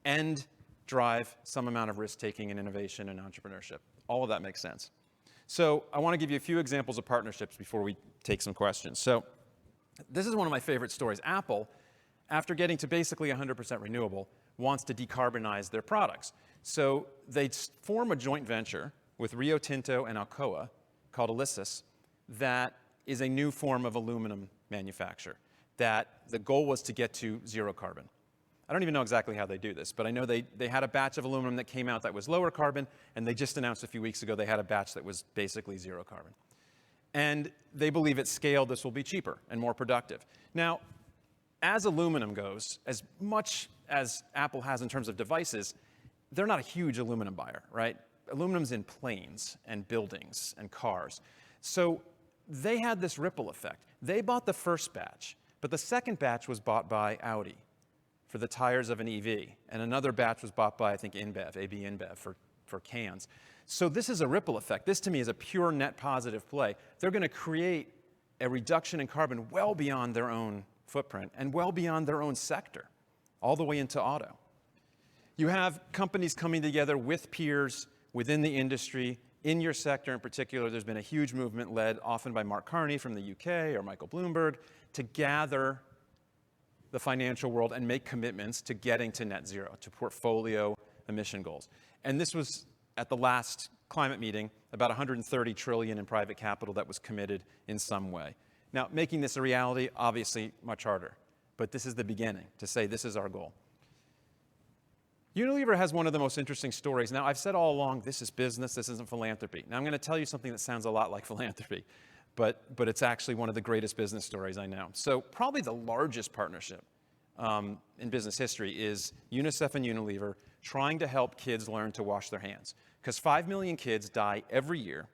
And drive some amount of risk-taking and innovation and entrepreneurship. All of that makes sense. So I want to give you a few examples of partnerships before we take some questions. So this is one of my favorite stories. Apple, after getting to basically 100% renewable, wants to decarbonize their products. So they form a joint venture with Rio Tinto and Alcoa called Elysis that is a new form of aluminum manufacture, that the goal was to get to zero carbon. I don't even know exactly how they do this, but I know they had a batch of aluminum that came out that was lower carbon, and they just announced a few weeks ago they had a batch that was basically zero carbon. And they believe at scale this will be cheaper and more productive. Now, as aluminum goes, as much as Apple has in terms of devices, they're not a huge aluminum buyer, right? Aluminum's in planes and buildings and cars. So they had this ripple effect. They bought the first batch, but the second batch was bought by Audi for the tires of an EV, and another batch was bought by, I think, InBev, AB InBev, for cans. So this is a ripple effect. This, to me, is a pure net positive play. They're going to create a reduction in carbon well beyond their own footprint and well beyond their own sector, all the way into auto. You have companies coming together with peers within the industry. In your sector in particular, there's been a huge movement led often by Mark Carney from the UK or Michael Bloomberg to gather the financial world and make commitments to getting to net zero, to portfolio emission goals. And this was at the last climate meeting, about 130 trillion in private capital that was committed in some way. Now, making this a reality, obviously much harder, but this is the beginning to say this is our goal. Unilever has one of the most interesting stories. Now, I've said all along, this is business, this isn't philanthropy. Now, I'm going to tell you something that sounds a lot like philanthropy, but it's actually one of the greatest business stories I know. So probably the largest partnership in business history is UNICEF and Unilever trying to help kids learn to wash their hands. Because 5 million kids die every year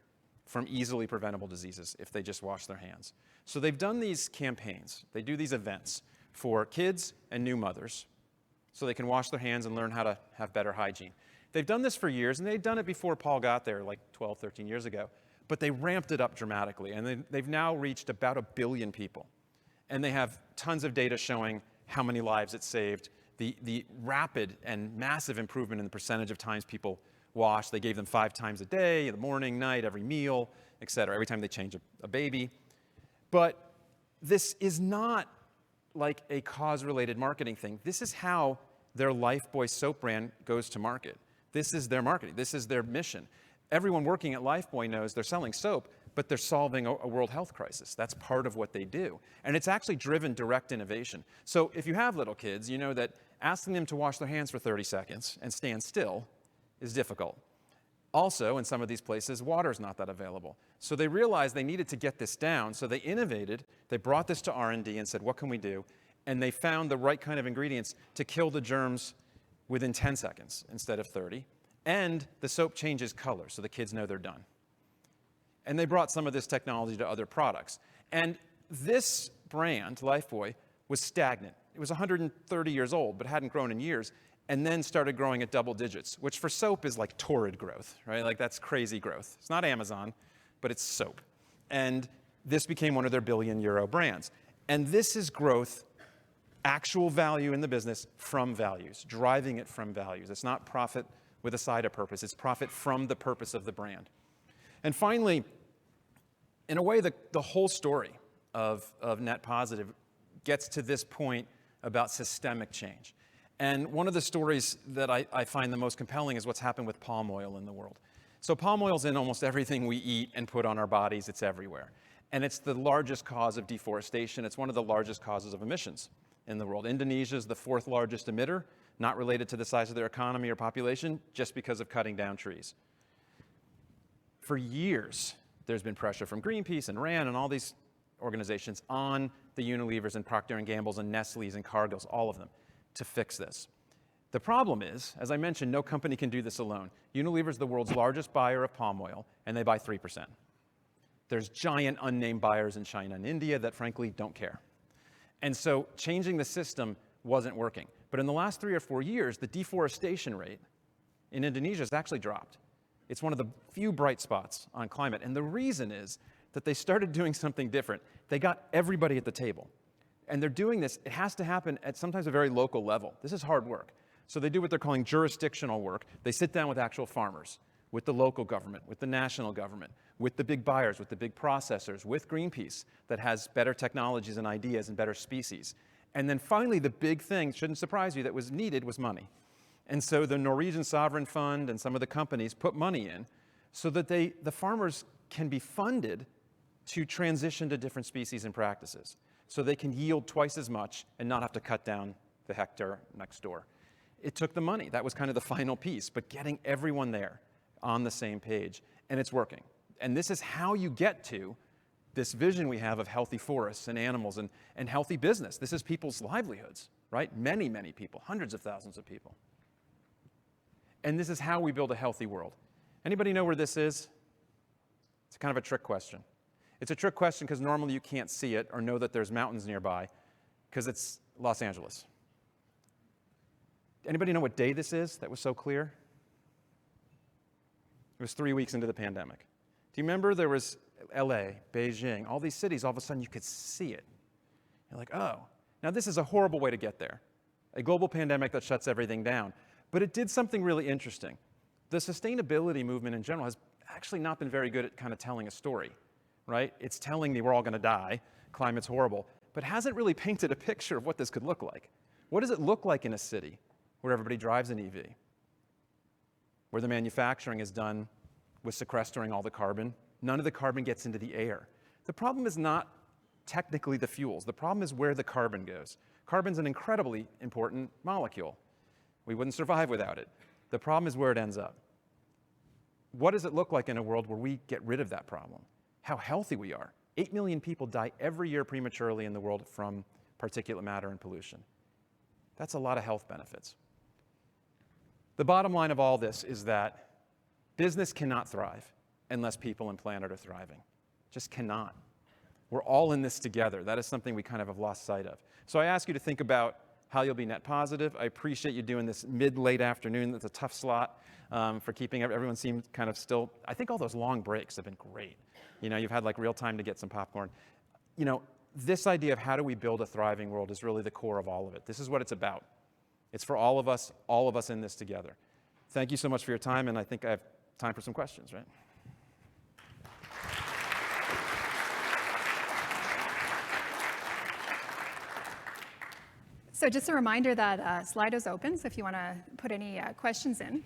from easily preventable diseases if they just wash their hands. So they've done these campaigns. They do these events for kids and new mothers so they can wash their hands and learn how to have better hygiene. They've done this for years, and they'd done it before Paul got there, like 12, 13 years ago. But they ramped it up dramatically, and they've now reached about 1 billion people. And they have tons of data showing how many lives it saved, the rapid and massive improvement in the percentage of times people wash. They gave them 5 times a day, in the morning, night, every meal, et cetera, every time they change a baby. But this is not like a cause-related marketing thing. This is how their Lifebuoy soap brand goes to market. This is their marketing. This is their mission. Everyone working at Lifebuoy knows they're selling soap, but they're solving a world health crisis. That's part of what they do. And it's actually driven direct innovation. So if you have little kids, you know that asking them to wash their hands for 30 seconds and stand still is difficult. Also, in some of these places, water's not that available. So they realized they needed to get this down, so they innovated. They brought this to R&D and said, what can we do? And they found the right kind of ingredients to kill the germs within 10 seconds instead of 30. And the soap changes color, so the kids know they're done. And they brought some of this technology to other products. And this brand, Lifebuoy, was stagnant. It was 130 years old, but hadn't grown in years, and then started growing at double digits, which for soap is like torrid growth, right? Like that's crazy growth. It's not Amazon, but it's soap. And this became one of their billion-euro brands. And this is growth, actual value in the business from values, driving it from values. It's not profit with a side of purpose. It's profit from the purpose of the brand. And finally, in a way, the whole story of net positive gets to this point about systemic change. And one of the stories that I find the most compelling is what's happened with palm oil in the world. So palm oil's in almost everything we eat and put on our bodies. It's everywhere. And it's the largest cause of deforestation. It's one of the largest causes of emissions in the world. Indonesia is the 4th largest emitter, not related to the size of their economy or population, just because of cutting down trees. for years, there's been pressure from Greenpeace and RAND and all these organizations on the Unilevers and Procter & Gamble's and Nestle's and Cargill's, all of them, to fix this. The problem is, as I mentioned, no company can do this alone. Unilever is the world's largest buyer of palm oil, and they buy 3%. There's giant unnamed buyers in China and India that frankly don't care. And so changing the system wasn't working. But in the last 3 or 4 years, the deforestation rate in Indonesia has actually dropped. It's one of the few bright spots on climate. And the reason is that they started doing something different. They got everybody at the table. And they're doing this, it has to happen at sometimes a very local level. This is hard work. So they do what they're calling jurisdictional work. They sit down with actual farmers, with the local government, with the national government, with the big buyers, with the big processors, with Greenpeace that has better technologies and ideas and better species. And then finally, the big thing, shouldn't surprise you, that was needed was money. And so the Norwegian Sovereign Fund and some of the companies put money in so that the farmers can be funded to transition to different species and practices. So they can yield twice as much and not have to cut down the hectare next door. It took the money. That was kind of the final piece, but getting everyone there on the same page, and it's working. And this is how you get to this vision we have of healthy forests and animals and healthy business. This is people's livelihoods, right? Many, many people, hundreds of thousands of people. And this is how we build a healthy world. Anybody know where this is? It's kind of a trick question. It's a trick question because normally you can't see it or know that there's mountains nearby because it's Los Angeles. Anybody know what day this is that was so clear? It was 3 weeks into the pandemic. Do you remember there was LA, Beijing, all these cities, all of a sudden you could see it. You're like, oh. Now this is a horrible way to get there. A global pandemic that shuts everything down. But it did something really interesting. The sustainability movement in general has actually not been very good at kind of telling a story, right? It's telling me we're all going to die, climate's horrible, but hasn't really painted a picture of what this could look like. What does it look like in a city where everybody drives an EV, where the manufacturing is done with sequestering all the carbon? None of the carbon gets into the air. The problem is not technically the fuels. The problem is where the carbon goes. Carbon's an incredibly important molecule. We wouldn't survive without it. The problem is where it ends up. What does it look like in a world where we get rid of that problem? How healthy we are. 8 million people die every year prematurely in the world from particulate matter and pollution. That's a lot of health benefits. The bottom line of all this is that business cannot thrive unless people and planet are thriving. Just cannot. We're all in this together. That is something we kind of have lost sight of. So I ask you to think about how you'll be net positive. I appreciate you doing this mid-late afternoon. That's a tough slot for keeping everyone seemed kind of still. I think all those long breaks have been great. You know, you've had like real time to get some popcorn. You know, this idea of how do we build a thriving world is really the core of all of it. This is what it's about. It's for all of us in this together. Thank you so much for your time, and I think I have time for some questions, right? So just a reminder that Slido's open, so if you want to put any questions in.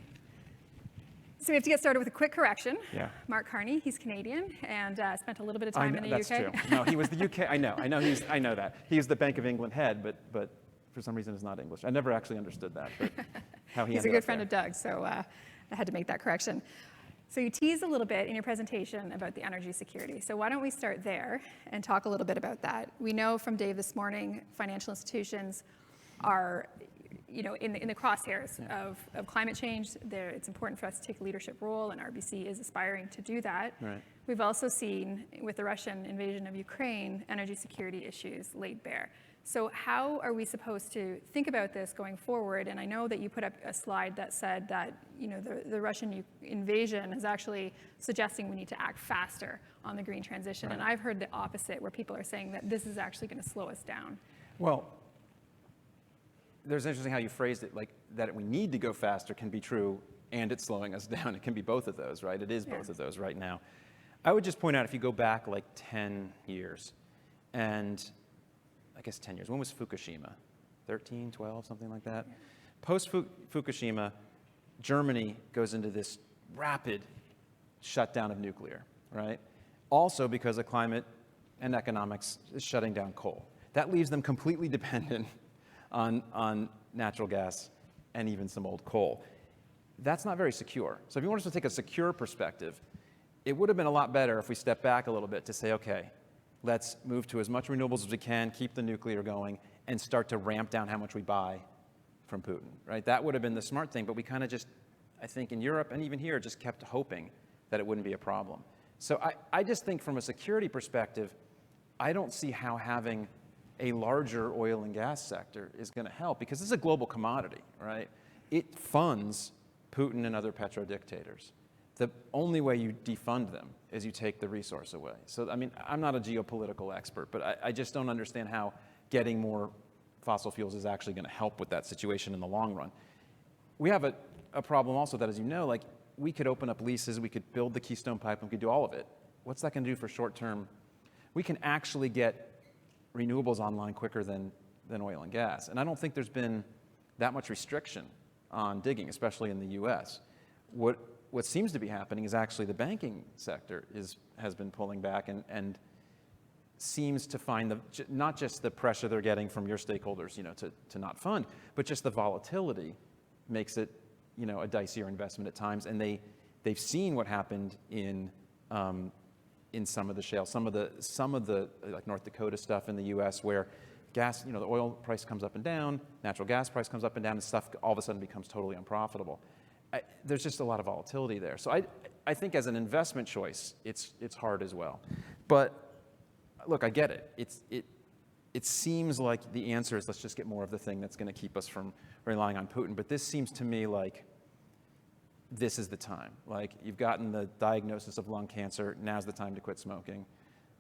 So we have to get started with a quick correction. Yeah. Mark Carney, he's Canadian and spent a little bit of time in the that's UK. True. No, he was the UK. I know that. He's the Bank of England head, but for some reason is not English. I never actually understood that, but how he He's a ended good up friend there. of Doug, so I had to make that correction. So you teased a little bit in your presentation about the energy security. So why don't we start there and talk a little bit about that? We know from Dave this morning, financial institutions are, you know, in the crosshairs of climate change. It's important for us to take a leadership role, and RBC is aspiring to do that. Right. We've also seen, with the Russian invasion of Ukraine, energy security issues laid bare. So how are we supposed to think about this going forward? And I know that you put up a slide that said that, you know, the Russian invasion is actually suggesting we need to act faster on the green transition. Right. And I've heard the opposite, where people are saying that this is actually going to slow us down. Well, there's interesting how you phrased it, like that we need to go faster can be true and it's slowing us down. It can be both of those, right? It is both of those right now. I would just point out, if you go back like 10 years, and I guess 10 years, when was Fukushima? 13, 12, something like that? Yeah. Post-Fukushima, Germany goes into this rapid shutdown of nuclear, right? Also because of climate and economics is shutting down coal. That leaves them completely dependent on natural gas and even some old coal. That's not very secure. So if you want us to take a secure perspective, it would have been a lot better if we stepped back a little bit to say, okay, let's move to as much renewables as we can, keep the nuclear going, and start to ramp down how much we buy from Putin, right? That would have been the smart thing, but we kind of just, I think in Europe and even here, just kept hoping that it wouldn't be a problem. So I just think from a security perspective, I don't see how having a larger oil and gas sector is going to help, because this is a global commodity, right? It funds Putin and other petrodictators. The only way you defund them is you take the resource away. So, I mean, I'm not a geopolitical expert, but I just don't understand how getting more fossil fuels is actually going to help with that situation in the long run. We have a problem also that, as you know, like, we could open up leases, we could build the Keystone Pipeline, we could do all of it. What's that going to do for short term? We can actually get renewables online quicker than oil and gas. And I don't think there's been that much restriction on digging, especially in the US. What seems to be happening is actually the banking sector has been pulling back and seems to find not just the pressure they're getting from your stakeholders, to not fund, but just the volatility makes it, a dicier investment at times. And they've seen what happened in some of the shale, some of the like North Dakota stuff in the U.S. where gas, the oil price comes up and down, natural gas price comes up and down, and stuff all of a sudden becomes totally unprofitable. There's just a lot of volatility there. So I think as an investment choice, it's hard as well. But look, I get it. It seems like the answer is let's just get more of the thing that's going to keep us from relying on Putin. But this seems to me like this is the time. Like, you've gotten the diagnosis of lung cancer, now's the time to quit smoking.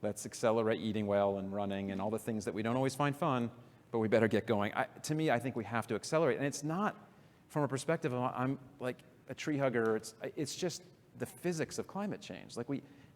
Let's accelerate eating well and running and all the things that we don't always find fun, but we better get going. To me, I think we have to accelerate. And it's not from a perspective of I'm like a tree hugger. It's just the physics of climate change. Like,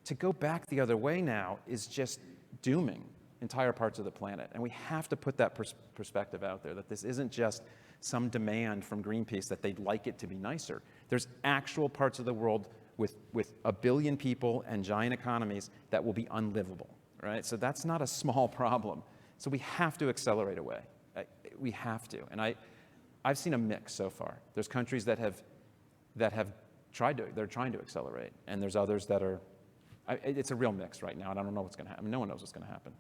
to go back the other way now is just dooming entire parts of the planet. And we have to put that perspective out there, that this isn't just some demand from Greenpeace that they'd like it to be nicer. There's actual parts of the world with 1 billion people and giant economies that will be unlivable, right? So that's not a small problem. So we have to accelerate away. We have to. And I've seen a mix so far. There's countries that have tried to, they're trying to accelerate. And there's others that are, it's a real mix right now. And I don't know what's going to happen. No one knows what's going to happen.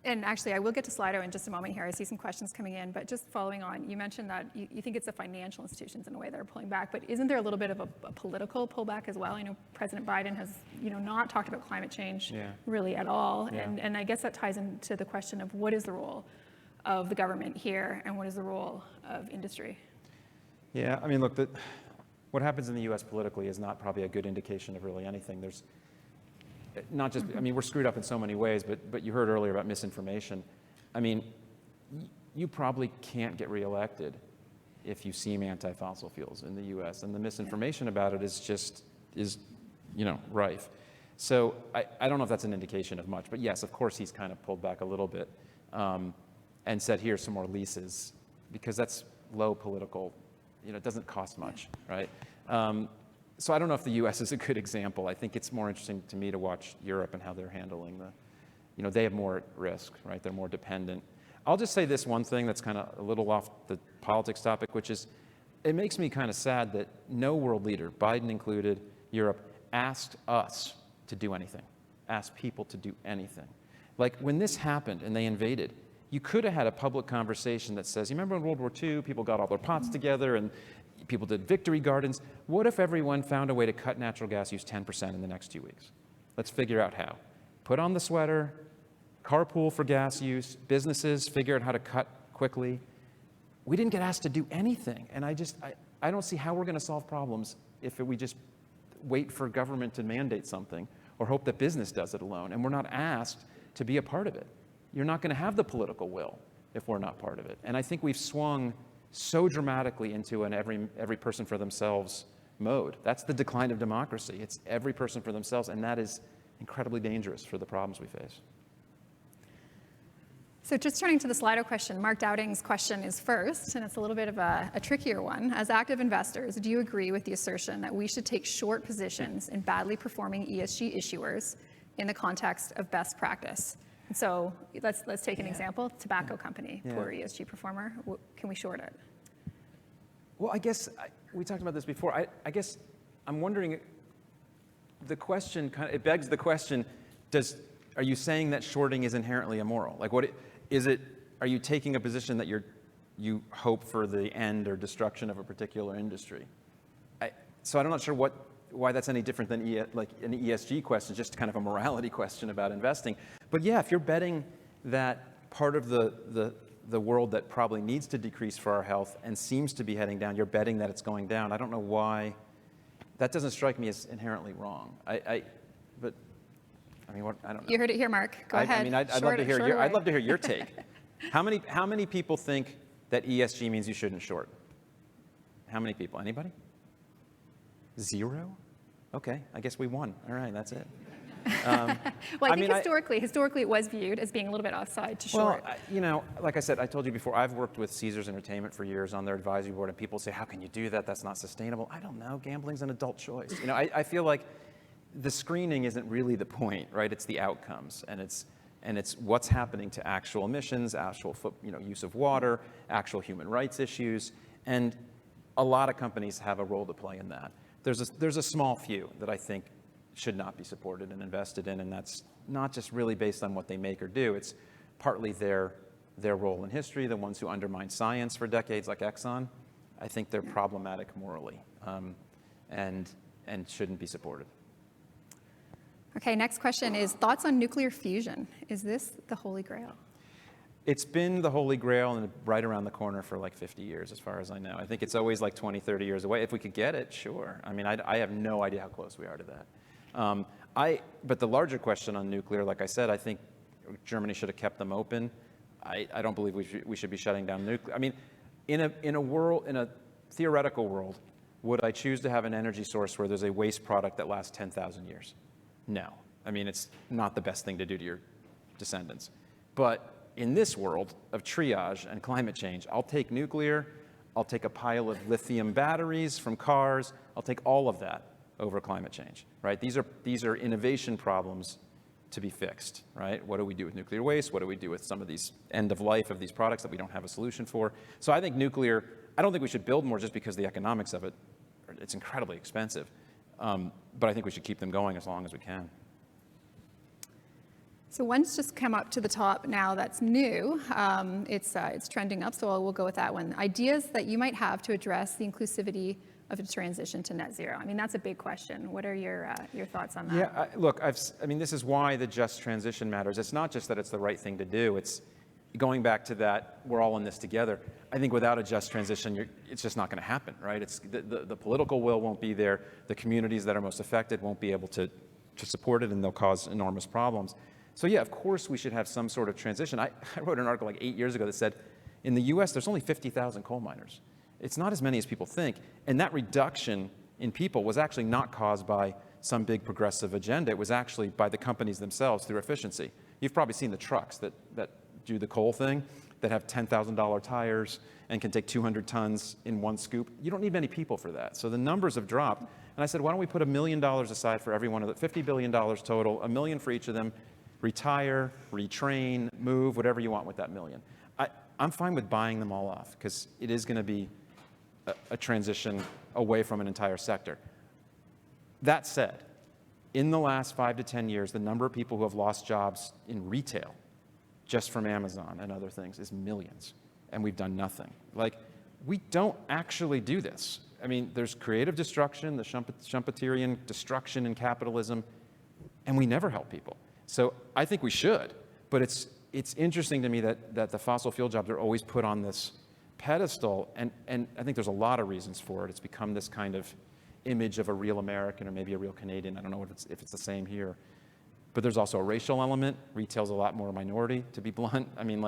And actually, I will get to Slido in just a moment here. I see some questions coming in, but just following on, you mentioned that you think it's the financial institutions in a way that are pulling back, but isn't there a little bit of a political pullback as well? I know President Biden has, not talked about climate change really at all, and I guess that ties into the question of what is the role of the government here, and what is the role of industry? Yeah, I mean, look, what happens in the U.S. politically is not probably a good indication of really anything. There's not just, I mean, we're screwed up in so many ways, but you heard earlier about misinformation. I mean, you probably can't get reelected if you seem anti-fossil fuels in the U.S., and the misinformation about it is rife. So I don't know if that's an indication of much, but yes, of course, he's kind of pulled back a little bit and said, here's some more leases, because that's low political, it doesn't cost much, right? So I don't know if the U.S. is a good example. I think it's more interesting to me to watch Europe and how they're handling they have more risk, right? They're more dependent. I'll just say this one thing that's kind of a little off the politics topic, which is it makes me kind of sad that no world leader, Biden included, Europe, asked us to do anything, asked people to do anything. Like, when this happened and they invaded, you could have had a public conversation that says, you remember in World War II, people got all their pots together and people did victory gardens. What if everyone found a way to cut natural gas use 10% in the next 2 weeks? Let's figure out how. Put on the sweater, carpool for gas use, businesses figure out how to cut quickly. We didn't get asked to do anything. And I don't see how we're going to solve problems if we just wait for government to mandate something or hope that business does it alone. And we're not asked to be a part of it. You're not going to have the political will if we're not part of it. And I think we've swung so dramatically into an every person for themselves mode. That's the decline of democracy. It's every person for themselves, and that is incredibly dangerous for the problems we face. So just turning to the Slido question, Mark Dowding's question is first, and it's a little bit of a trickier one. As active investors, do you agree with the assertion that we should take short positions in badly performing ESG issuers in the context of best practice? And so let's take an example, tobacco company, poor ESG performer. Can we short it? Well, I guess we talked about this before. I guess I'm wondering, the question it begs the question: are you saying that shorting is inherently immoral? Like, are you taking a position that you hope for the end or destruction of a particular industry? So I'm not sure why that's any different than like an ESG question, just kind of a morality question about investing. But yeah, if you're betting that part of the world that probably needs to decrease for our health and seems to be heading down, you're betting that it's going down. I don't know why. That doesn't strike me as inherently wrong. But I mean, I don't know. You heard it here, Mark. Go ahead. I mean, I'd love to hear your take. How many people think that ESG means you shouldn't short? How many people? Anybody? 0? Okay, I guess we won. All right, that's it. Well, I think historically it was viewed as being a little bit offside to short. Well, like I said, I told you before, I've worked with Caesars Entertainment for years on their advisory board, and people say, how can you do that? That's not sustainable. I don't know. Gambling's an adult choice. I feel like the screening isn't really the point, right? It's the outcomes, and it's what's happening to actual emissions, actual use of water, actual human rights issues, and a lot of companies have a role to play in that. There's a small few that I think should not be supported and invested in, and that's not just really based on what they make or do. It's partly their role in history, the ones who undermine science for decades, like Exxon. I think they're problematic morally, and shouldn't be supported. Okay, next question is thoughts on nuclear fusion. Is this the Holy Grail? It's been the Holy Grail and right around the corner for like 50 years, as far as I know. I think it's always like 20, 30 years away. If we could get it, sure. I mean, I have no idea how close we are to that. But the larger question on nuclear, like I said, I think Germany should have kept them open. I don't believe we should be shutting down nuclear. I mean, in a theoretical world, would I choose to have an energy source where there's a waste product that lasts 10,000 years? No. I mean, it's not the best thing to do to your descendants. But in this world of triage and climate change, I'll take nuclear, I'll take a pile of lithium batteries from cars, I'll take all of that over climate change, right? These are innovation problems to be fixed, right? What do we do with nuclear waste? What do we do with some of these end of life of these products that we don't have a solution for? So I think nuclear, I don't think we should build more just because the economics of it, it's incredibly expensive. But I think we should keep them going as long as we can. So one's just come up to the top now that's new. It's trending up, so we'll go with that one. Ideas that you might have to address the inclusivity of a transition to net zero. I mean, that's a big question. What are your thoughts on that? Yeah, look, I mean, this is why the just transition matters. It's not just that it's the right thing to do. It's going back to that, we're all in this together. I think without a just transition, it's just not going to happen, right? It's the political will won't be there. The communities that are most affected won't be able to support it, and they'll cause enormous problems. So yeah, of course we should have some sort of transition. I wrote an article like 8 years ago that said, in the US, there's only 50,000 coal miners. It's not as many as people think. And that reduction in people was actually not caused by some big progressive agenda. It was actually by the companies themselves through efficiency. You've probably seen the trucks that do the coal thing, that have $10,000 tires and can take 200 tons in one scoop. You don't need many people for that. So the numbers have dropped. And I said, why don't we put $1 million aside for every one of the $50 billion total, $1 million for each of them, retire, retrain, move, whatever you want with that $1 million. I'm fine with buying them all off because it is going to be a transition away from an entire sector. That said, in the last 5 to 10 years, the number of people who have lost jobs in retail just from Amazon and other things is millions, and we've done nothing. Like, we don't actually do this. I mean, there's creative destruction, the Schumpeterian destruction in capitalism, and we never help people. So I think we should, but it's interesting to me that the fossil fuel jobs are always put on this pedestal, and I think there's a lot of reasons for it. It's become this kind of image of a real American or maybe a real Canadian. I don't know if it's the same here. But there's also a racial element. Retail's a lot more minority, to be blunt. I mean,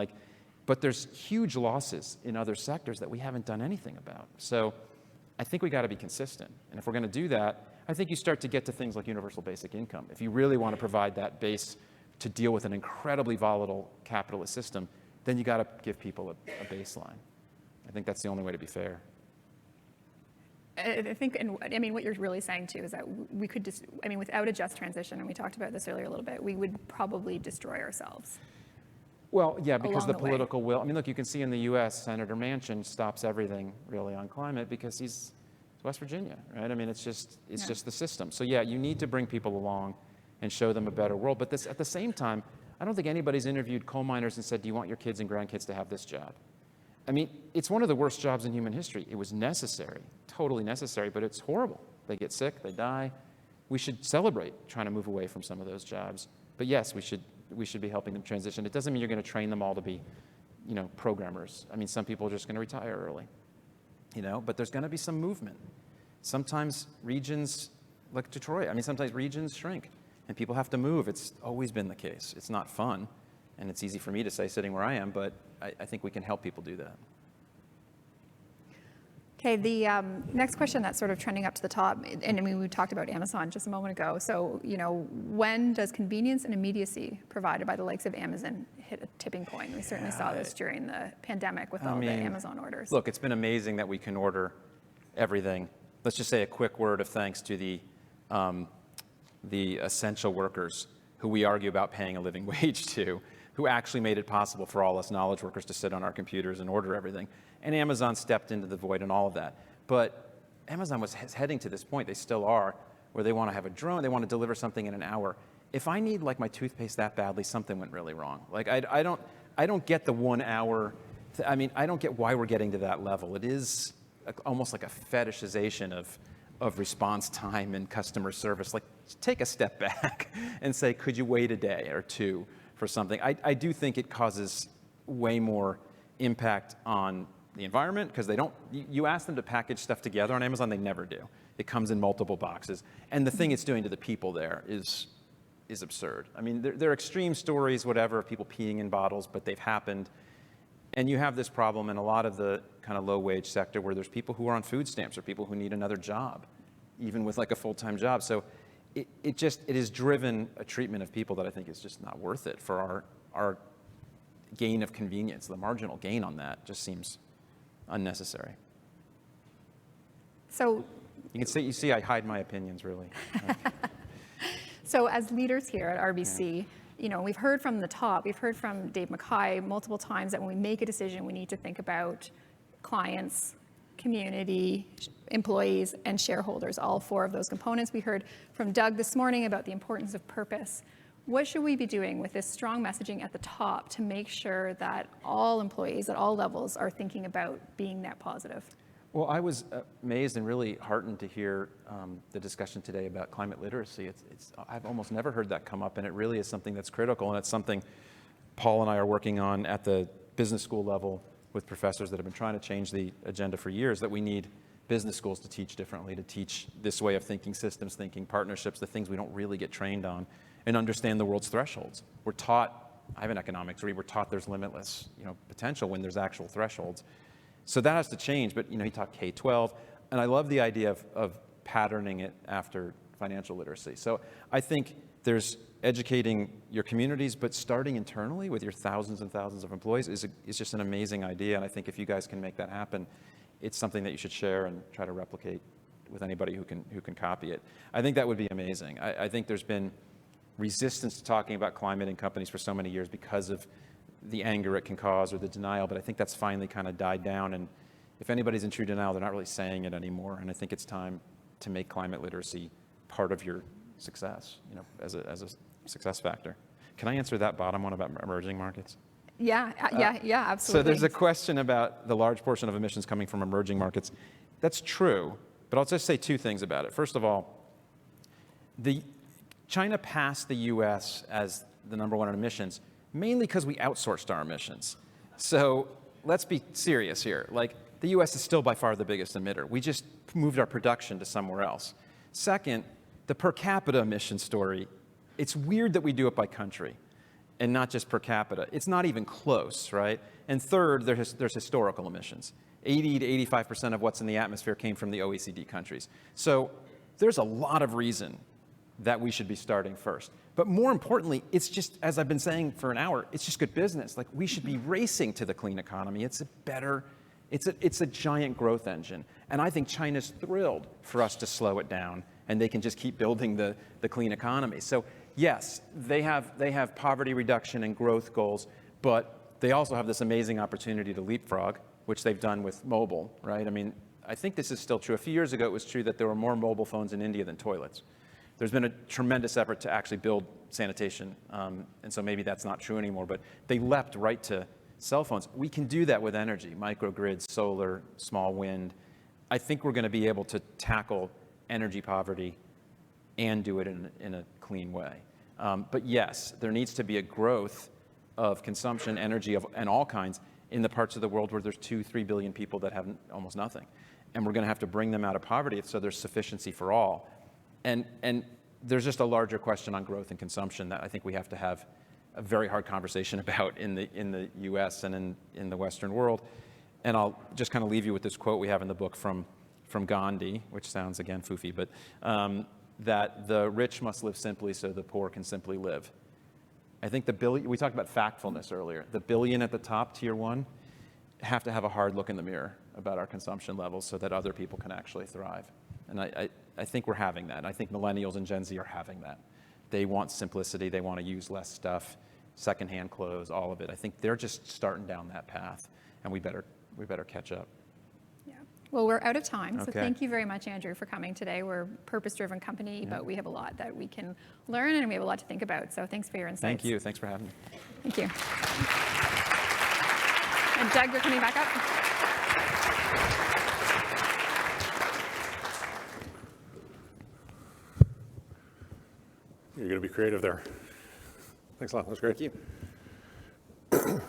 but there's huge losses in other sectors that we haven't done anything about. So I think we got to be consistent. And if we're going to do that, I think you start to get to things like universal basic income. If you really want to provide that base to deal with an incredibly volatile capitalist system, then you got to give people a baseline. I think that's the only way to be fair. I think, and I mean, what you're really saying too is that we could just, I mean, without a just transition, and we talked about this earlier a little bit, we would probably destroy ourselves. Well, yeah, because the political will. I mean, look, you can see in the U.S., Senator Manchin stops everything really on climate because It's West Virginia, right? I mean, it's just the system. So yeah, you need to bring people along and show them a better world. But at the same time, I don't think anybody's interviewed coal miners and said, do you want your kids and grandkids to have this job? I mean, it's one of the worst jobs in human history. It was necessary, totally necessary, but it's horrible. They get sick, they die. We should celebrate trying to move away from some of those jobs. But yes, we should be helping them transition. It doesn't mean you're going to train them all to be, programmers. I mean, some people are just going to retire early, but there's going to be some movement. Sometimes regions, like Detroit, sometimes regions shrink and people have to move. It's always been the case. It's not fun, and it's easy for me to say sitting where I am, but I think we can help people do that. Okay, the next question that's sort of trending up to the top, and we talked about Amazon just a moment ago. So, when does convenience and immediacy provided by the likes of Amazon hit a tipping point? We certainly saw this during the pandemic with all the Amazon orders. Look, it's been amazing that we can order everything. Let's just say a quick word of thanks to the essential workers who we argue about paying a living wage to, who actually made it possible for all us knowledge workers to sit on our computers and order everything. And Amazon stepped into the void and all of that. But Amazon was heading to this point, they still are, where they want to have a drone, they want to deliver something in an hour. If I need my toothpaste that badly, something went really wrong. I don't get the 1 hour, I don't get why we're getting to that level. It is almost like a fetishization of response time and customer service. Take a step back and say, could you wait a day or two for something? I do think it causes way more impact on the environment because you ask them to package stuff together on Amazon, they never do. It comes in multiple boxes. And the thing it's doing to the people there is absurd. There are extreme stories, whatever, of people peeing in bottles, but they've happened. And you have this problem in a lot of the kind of low wage sector where there's people who are on food stamps or people who need another job, even with a full-time job. So it has driven a treatment of people that I think is just not worth it for our gain of convenience. The marginal gain on that just seems unnecessary. So you see I hide my opinions, really. So as leaders here at RBC, we've heard from the top, we've heard from Dave McKay multiple times that when we make a decision, we need to think about clients, community, employees, and shareholders, all four of those components. We heard from Doug this morning about the importance of purpose. What should we be doing with this strong messaging at the top to make sure that all employees at all levels are thinking about being net positive? Well, I was amazed and really heartened to hear the discussion today about climate literacy. I've almost never heard that come up, and it really is something that's critical, and it's something Paul and I are working on at the business school level with professors that have been trying to change the agenda for years, that we need business schools to teach differently, to teach this way of thinking, systems thinking, partnerships, the things we don't really get trained on, and understand the world's thresholds. We're taught, I have an economics degree, we're taught there's limitless potential when there's actual thresholds. So that has to change, but he taught K-12, and I love the idea of patterning it after financial literacy. So I think there's educating your communities, but starting internally with your thousands and thousands of employees is just an amazing idea, and I think if you guys can make that happen, it's something that you should share and try to replicate with anybody who can copy it. I think that would be amazing. I think there's been resistance to talking about climate in companies for so many years because of the anger it can cause or the denial, but I think that's finally kind of died down, and if anybody's in true denial, they're not really saying it anymore, and I think it's time to make climate literacy part of your success, as a success factor. Can I answer that bottom one about emerging markets? Yeah, absolutely. So there's a question about the large portion of emissions coming from emerging markets. That's true, but I'll just say two things about it. First of all, China passed the US as the number one in emissions, mainly because we outsourced our emissions. So let's be serious here. The US is still by far the biggest emitter. We just moved our production to somewhere else. Second, the per capita emission story, it's weird that we do it by country and not just per capita. It's not even close, right? And third, there's historical emissions. 80 to 85% of what's in the atmosphere came from the OECD countries. So there's a lot of reason that we should be starting first. But more importantly, it's just, as I've been saying for an hour, it's just good business. We should be racing to the clean economy. It's a giant growth engine. And I think China's thrilled for us to slow it down, and they can just keep building the clean economy. So yes, they have poverty reduction and growth goals, but they also have this amazing opportunity to leapfrog, which they've done with mobile, right? I think this is still true. A few years ago, it was true that there were more mobile phones in India than toilets. There's been a tremendous effort to actually build sanitation, and so maybe that's not true anymore, but they leapt right to cell phones. We can do that with energy, microgrids, solar, small wind. I think we're going to be able to tackle energy poverty and do it in a clean way. But yes, there needs to be a growth of consumption, energy and all kinds in the parts of the world where there's 2-3 billion people that have almost nothing. And we're going to have to bring them out of poverty so there's sufficiency for all. And there's just a larger question on growth and consumption that I think we have to have a very hard conversation about in the US and in the Western world. And I'll just kind of leave you with this quote we have in the book from Gandhi, which sounds, again, foofy, but that the rich must live simply so the poor can simply live. I think we talked about factfulness earlier. The billion at the top, tier one, have to have a hard look in the mirror about our consumption levels so that other people can actually thrive. And I think we're having that. I think millennials and Gen Z are having that. They want simplicity. They want to use less stuff, secondhand clothes, all of it. I think they're just starting down that path, and we better catch up. Yeah. Well, we're out of time, so Okay. thank you very much, Andrew, for coming today. We're a purpose-driven company, but we have a lot that we can learn, and we have a lot to think about. So thanks for your insights. Thank you. Thanks for having me. Thank you. And Doug, you're coming back up. You're going to be creative there. Thanks a lot. That was great. Thank you.